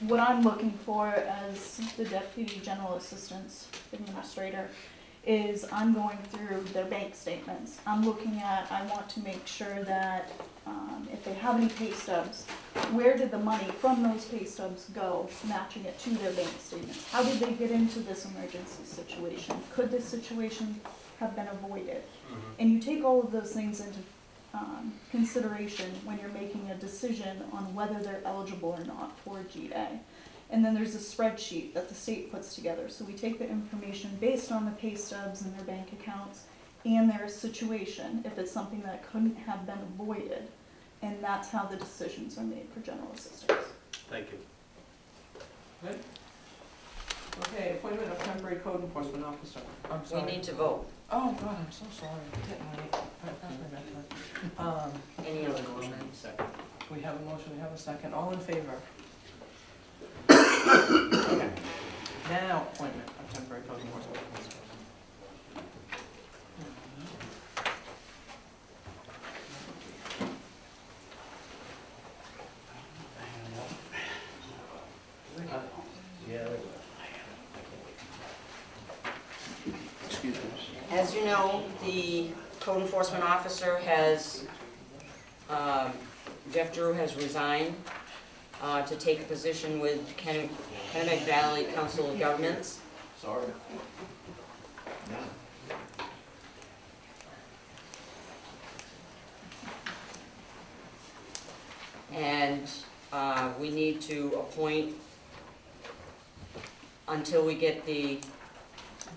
what I'm looking for as the deputy general assistance administrator is I'm going through their bank statements. I'm looking at, I want to make sure that if they have any pay stubs, where did the money from those pay stubs go, matching it to their bank statements? How did they get into this emergency situation? Could this situation have been avoided? And you take all of those things into consideration when you're making a decision on whether they're eligible or not for GA. And then there's a spreadsheet that the state puts together. So we take the information based on the pay stubs and their bank accounts and their situation, if it's something that couldn't have been avoided. And that's how the decisions are made for general assistance. Thank you. Good. Okay, appointment of temporary code enforcement officer. I'm sorry. We need to vote. Oh, God, I'm so sorry. I'm getting late. All right, pass my bedtime. Any other motion? We have a motion, we have a second. All in favor? Okay. Now, appointment of temporary code enforcement officer. As you know, the code enforcement officer has, Jeff Drew has resigned to take a position with Kennebec Valley Council of Governments. Sorry. And we need to appoint, until we get the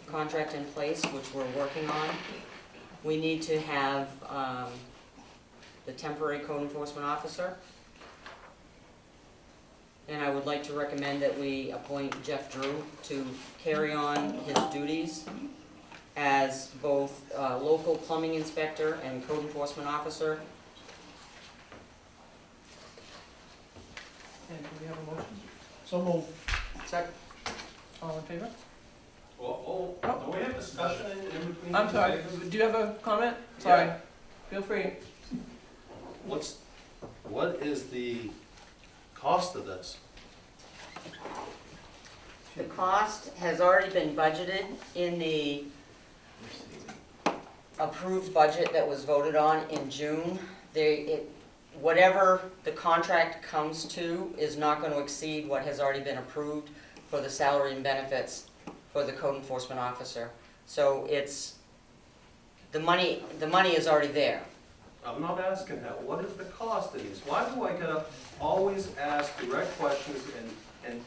contract in place, which we're working on, we need to have the temporary code enforcement officer. And I would like to recommend that we appoint Jeff Drew to carry on his duties as both local plumbing inspector and code enforcement officer. And do we have a motion? So moved. Second. All in favor? Well, don't we have discussion in between? I'm sorry, do you have a comment? Sorry. Yeah. Feel free. What is the cost of this? The cost has already been budgeted in the approved budget that was voted on in June. Whatever the contract comes to is not going to exceed what has already been approved for the salary and benefits for the code enforcement officer. So it's The money is already there. I'm not asking that, what is the cost of these? Why do I gotta always ask direct questions and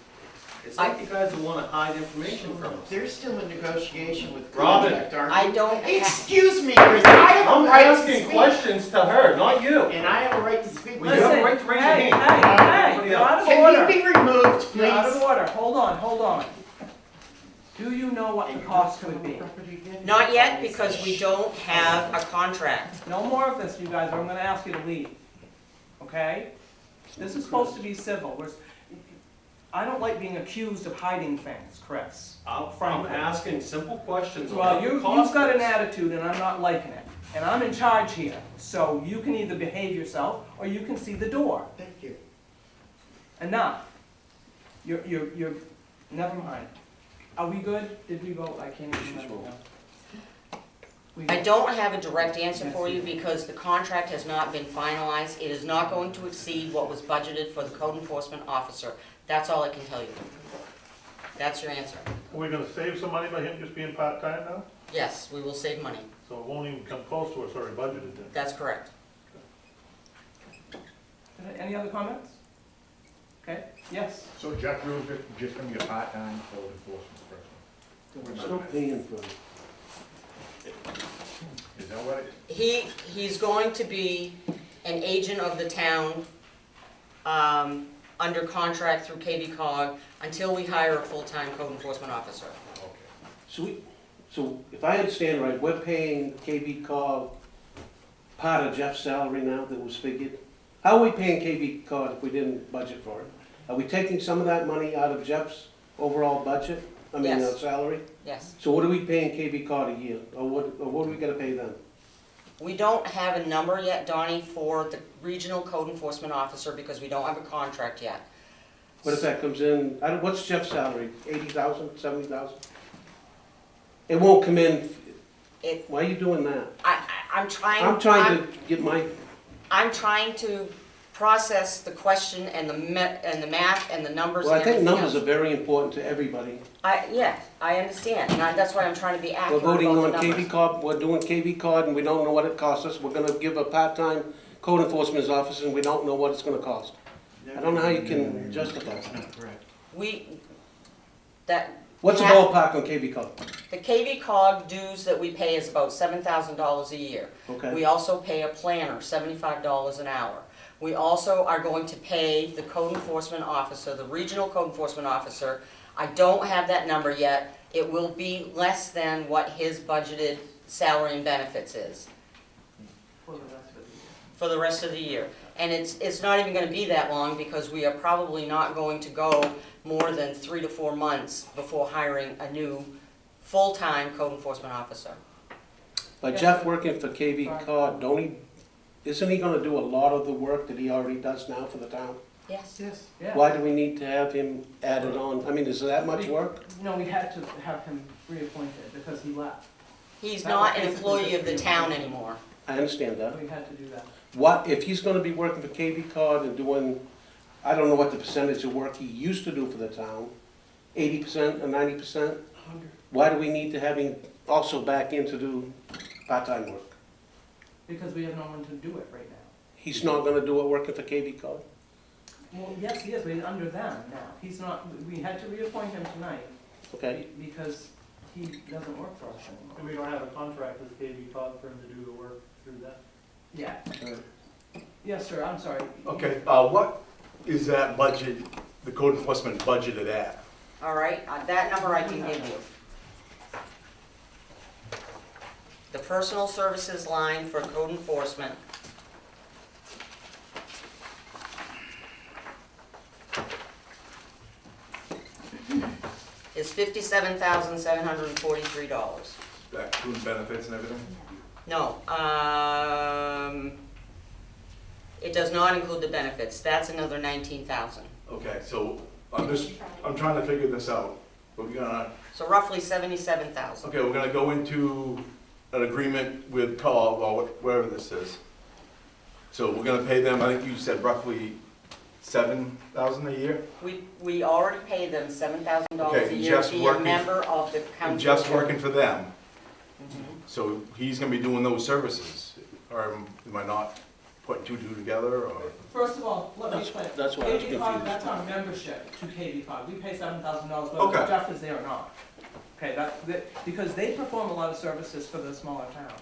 it's like you guys wanna hide information from us? They're still in negotiation with Robin, contract, aren't I they? don't. Excuse me, Chris, I have I'm a right to asking speak. questions to her, not you. And I have a right to speak. Well, you have a right to raise your Hey, hand. hey, you're out of Can order. you be removed, You're out of please? order. Hold on. Do you know what the cost could be? Not yet, because we don't have a contract. No more of this, you guys, or I'm gonna ask you to leave. Okay? This is supposed to be civil. I don't like being accused of hiding things, Chris. I'm Frankly. asking simple questions on Well, what the you've cost got an is. attitude and I'm not liking it. And I'm in charge here. So you can either behave yourself or you can see the door. Thank you. Enough. You're, never mind. Are we good? Did we vote? I can't even remember now. We I did. don't have a direct answer for you because the contract has not been finalized. It is not going to exceed what was budgeted for the code enforcement officer. That's all I can tell you. That's your answer. Are we gonna save some money by him just being part-time now? Yes, we will save money. So it won't even come close to what's already budgeted then? That's correct. Any other comments? Okay, yes. So Jeff Rule's just gonna be a part-time code enforcement person? We're still paying for it. Is that what it? He's going to be an agent of the town, under contract through KV Cog until we hire a full-time code enforcement officer. Okay. So if I understand right, we're paying KB Cog part of Jeff's salary now that was figured? How are we paying KB Cog if we didn't budget for it? Are we taking some of that money out of Jeff's overall budget? Yes. Salary? Yes. So what are we paying KB Cog a year? Or what are we gonna pay them? We don't have a number yet, Donnie, for the regional code enforcement officer because we don't have a contract yet. What if that comes in, what's Jeff's salary? 80,000, 70,000? It won't come in, why are you doing that? I'm trying. I'm trying to get my, I'm trying to process the question and the math and the numbers well, and I think everything numbers else. are very important to everybody. Yeah, I understand, and that's why I'm trying to be We're accurate voting about on the KV numbers. Cog, we're doing KV Cog, and we don't know what it costs us. We're gonna give a part-time code enforcement officer, and we don't know what it's gonna cost. I don't know how you can justify that. What's the ballpark on KV Cog? The KV Cog dues that we pay is about $7,000 a year. Okay. We also pay a planner, $75 an hour. We also are going to pay the code enforcement officer, the regional code enforcement officer. I don't have that number yet. It will be less than what his budgeted salary and benefits is for the rest of the year. And it's not even gonna be that long because we are probably not going to go more than 3 to 4 months before hiring a new full-time code enforcement officer. By Jeff working for KV Cog, isn't he gonna do a lot of the work that he already does now for the town? Yes. Yes. Yeah. Why do we need to have him added on? I mean, is it that much work? No, we had to have him reappointed because he left. He's That not was an basically employee of the just town reappointed. anymore. I understand that. We had to do that. What, if he's gonna be working for KV Cog and doing, I don't know what the percentage of work he used to do for the town, 80% or 90%? Why do we need to have him also back in to do part-time work? Because we have no one to do it right now. He's not gonna do it working for KV Cog? Well, yes, he is, but he's under them now. He's not, we had to reappoint him tonight Okay, because he doesn't work for us anymore. And we don't have a contract with KV Cog for him to do the work through that? Yeah. Yes, sir, I'm sorry. Okay, what is that budget, the code enforcement budgeted at? All right, that number I can give you. The personal services line for code enforcement is $57,743. That includes benefits and everything? No, it does not include the benefits. That's another 19,000. Okay, so I'm trying to figure this out. We're gonna, So roughly 77,000. okay, we're gonna go into an agreement with COG, or wherever this is. So we're gonna pay them, I think you said roughly $7,000 a year? We already pay them $7,000 Okay, a and year Jeff's to be a working- member of the council. And Jeff's working for them. So he's gonna be doing those services, or am I not putting two together, or? First of all, let me explain. That's why I was KB cog, confused. that's our membership to KB cog. We pay $7,000 Okay. whether Jeff is there or not. Okay, because they perform a lot of services for the smaller towns.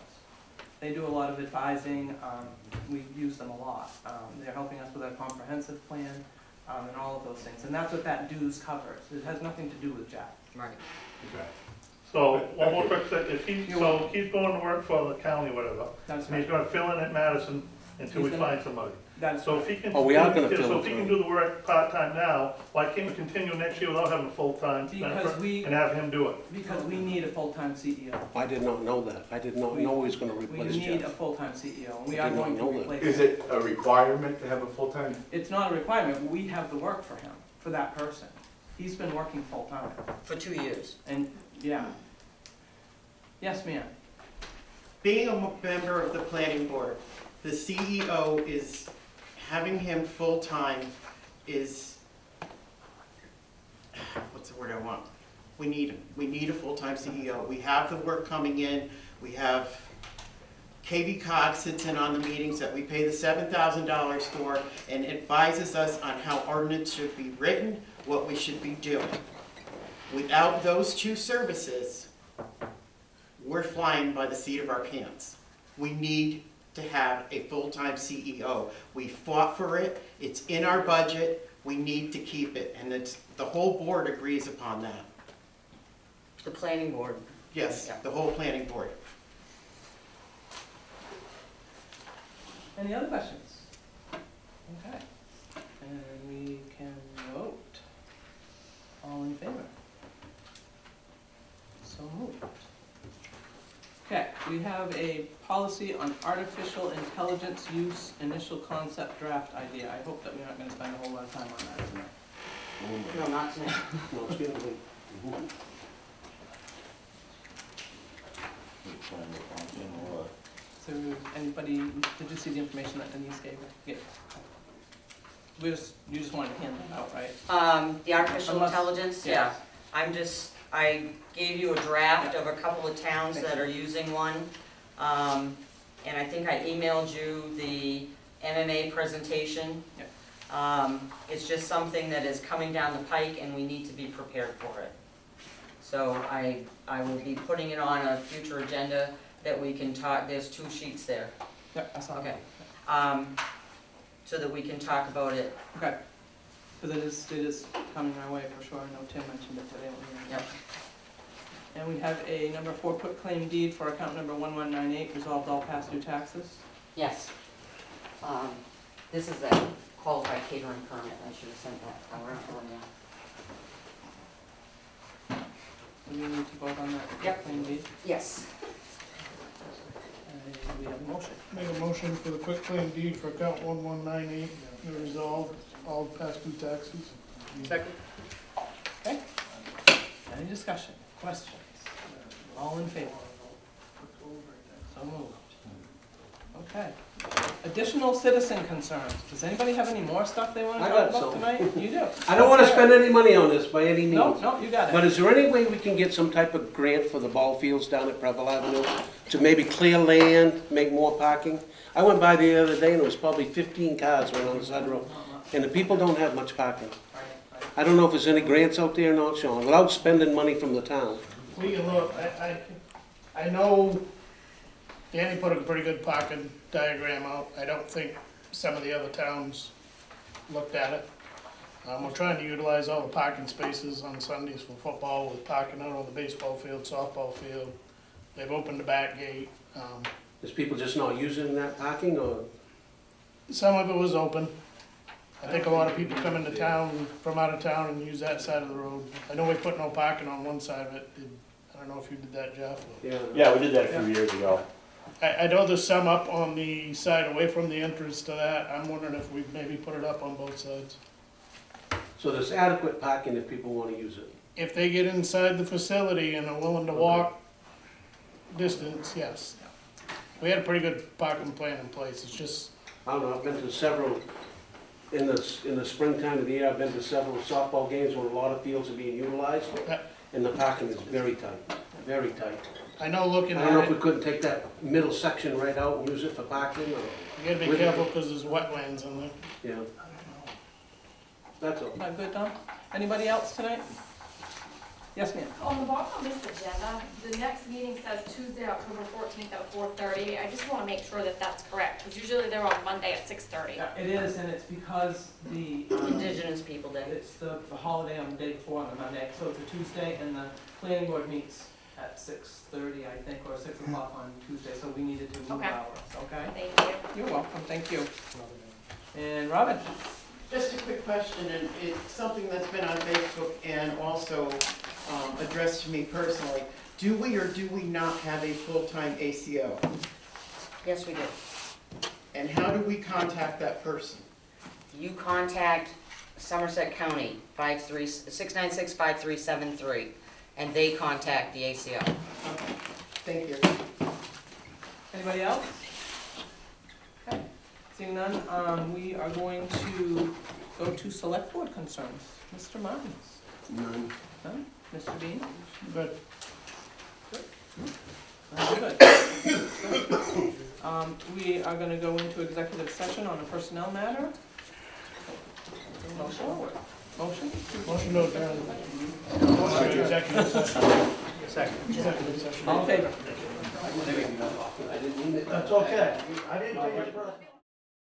They do a lot of advising, we use them a lot. They're helping us with our comprehensive plan, and all of those things. And that's what that dues covers. It has nothing to do with Jeff. Right. Okay. So, one more quick thing, if he's going to work for the county, whatever, That's and he's right. gonna fill in at Madison until we He's gonna- find somebody. That's So right. if he can, Oh, we are gonna fill so it if he can through. do the work part-time now, why can't we continue next year without having a full-time Because we, and have him do it? because we need a full-time CEO. I did not know that. I did not know he was gonna We replace need a Jeff. full-time CEO, and we I are did not going to know that. replace Is him. it a requirement to have a full-time? It's not a requirement, we have the work for him, for that person. He's been working full-time, For 2 years. and, yeah. Yes, ma'am. Being a member of the planning board, the CEO is, having him full-time is, what's the word I want? We need a full-time CEO. We have the work coming in, we have, KV Cog sits in on the meetings that we pay the $7,000 for and advises us on how ordinance should be written, what we should be doing. Without those two services, we're flying by the seat of our pants. We need to have a full-time CEO. We fought for it, it's in our budget, we need to keep it, and the whole board agrees upon that. The planning board. Yes, Yeah. the whole planning board. Any other questions? Okay, and we can vote. All in favor? So moved. Okay, we have a policy on artificial intelligence use, initial concept draft idea. I hope that we're not gonna spend a whole lot of time on that tonight. No, not tonight. No, it's getting late. So anybody, did you see the information that Denise gave her? Yeah. You just wanted to hand that out, right? The artificial Unless- intelligence, yeah. yeah. I gave you a draft of a couple of towns that are using one. And I think I emailed you the MMA presentation. It's just something that is coming down the pike and we need to be prepared for it. So I will be putting it on a future agenda that we can talk, there's 2 sheets there. Yeah, I saw Okay. that. So that we can talk about it. Okay. Because it is coming our way for sure. I know Tim mentioned it today. Yep. And we have a number 4 quitclaim deed for account number 1198, resolved all past due taxes. Yes. This is that qualified catering permit, I should have sent that around earlier. Do we need to vote on that Yep. quitclaim deed? Yes. We have a motion. Make a motion for the quitclaim deed for account 1198, to resolve all past due taxes. Second. Okay. Any discussion, questions? All in favor? So moved. Okay. Additional citizen concerns. Does anybody have any more stuff they want to I talk got about some. tonight? You do. I don't wanna Let's hear spend it. any money on this by any means. No, you got But it. is there any way we can get some type of grant for the ball fields down at Preble Avenue to maybe clear land, make more parking? I went by the other day and there was probably 15 cars right on the side road, and the people don't have much parking. I don't know if there's any grants out there or not, Sean, without spending money from the town. We can look, I know Danny put a pretty good parking diagram out. I don't think some of the other towns looked at it. We're trying to utilize all the parking spaces on Sundays for football, with parking out on the baseball field, softball field. They've opened the back gate. Is people just not using that parking, or? Some of it was open. I think a lot of people come into town, from out of town, and use that side of the road. I know we put no parking on one side of it. I don't know if you did that, Jeff. Yeah, we did that a few years ago. I know there's some up on the side away from the entrance to that. I'm wondering if we maybe put it up on both sides. So there's adequate parking if people wanna use it? If they get inside the facility and are willing to walk distance, yes. We had a pretty good parking plan in place. It's just, I don't know, I've been to several, in the springtime of the year, I've been to several softball games where a lot of fields are being utilized, and the parking is very tight, very tight. I know looking I don't know at if we it, couldn't take that middle section right out and use it for parking or. you gotta be careful because there's wetlands in there. Yeah. That's all. Good, Tom? Anybody else tonight? Yes, ma'am. On the bottom of this agenda, the next meeting says Tuesday, October 14th at 4:30. I just want to make sure that that's correct, because usually they're on Monday at 6:30. Yeah, it is, and it's because the. Indigenous People Day. It's the holiday on the day before on the Monday, so it's a Tuesday, and the planning board meets at 6:30, I think, or 6 o'clock on Tuesday, so we needed to move Okay. ours, okay? Thank you. You're welcome, thank you. And Robin? Just a quick question, and it's something that's been on Facebook and also addressed to me personally. Do we or do we not have a full-time ACO? Yes, we do. And how do we contact that person? You contact Somerset County, 696-5373, and they contact the ACO. Okay, thank you. Anybody else? Okay, seeing none, we are going to go to select board concerns. Mr. Martins? None. None? Mr. Bean? Good. Good. We are gonna go into executive session on a personnel matter. Motion? Motion? Motion to adjourn. Motion to executive session. Second. Executive session. All in favor? I didn't mean it. That's okay. I didn't take it personally.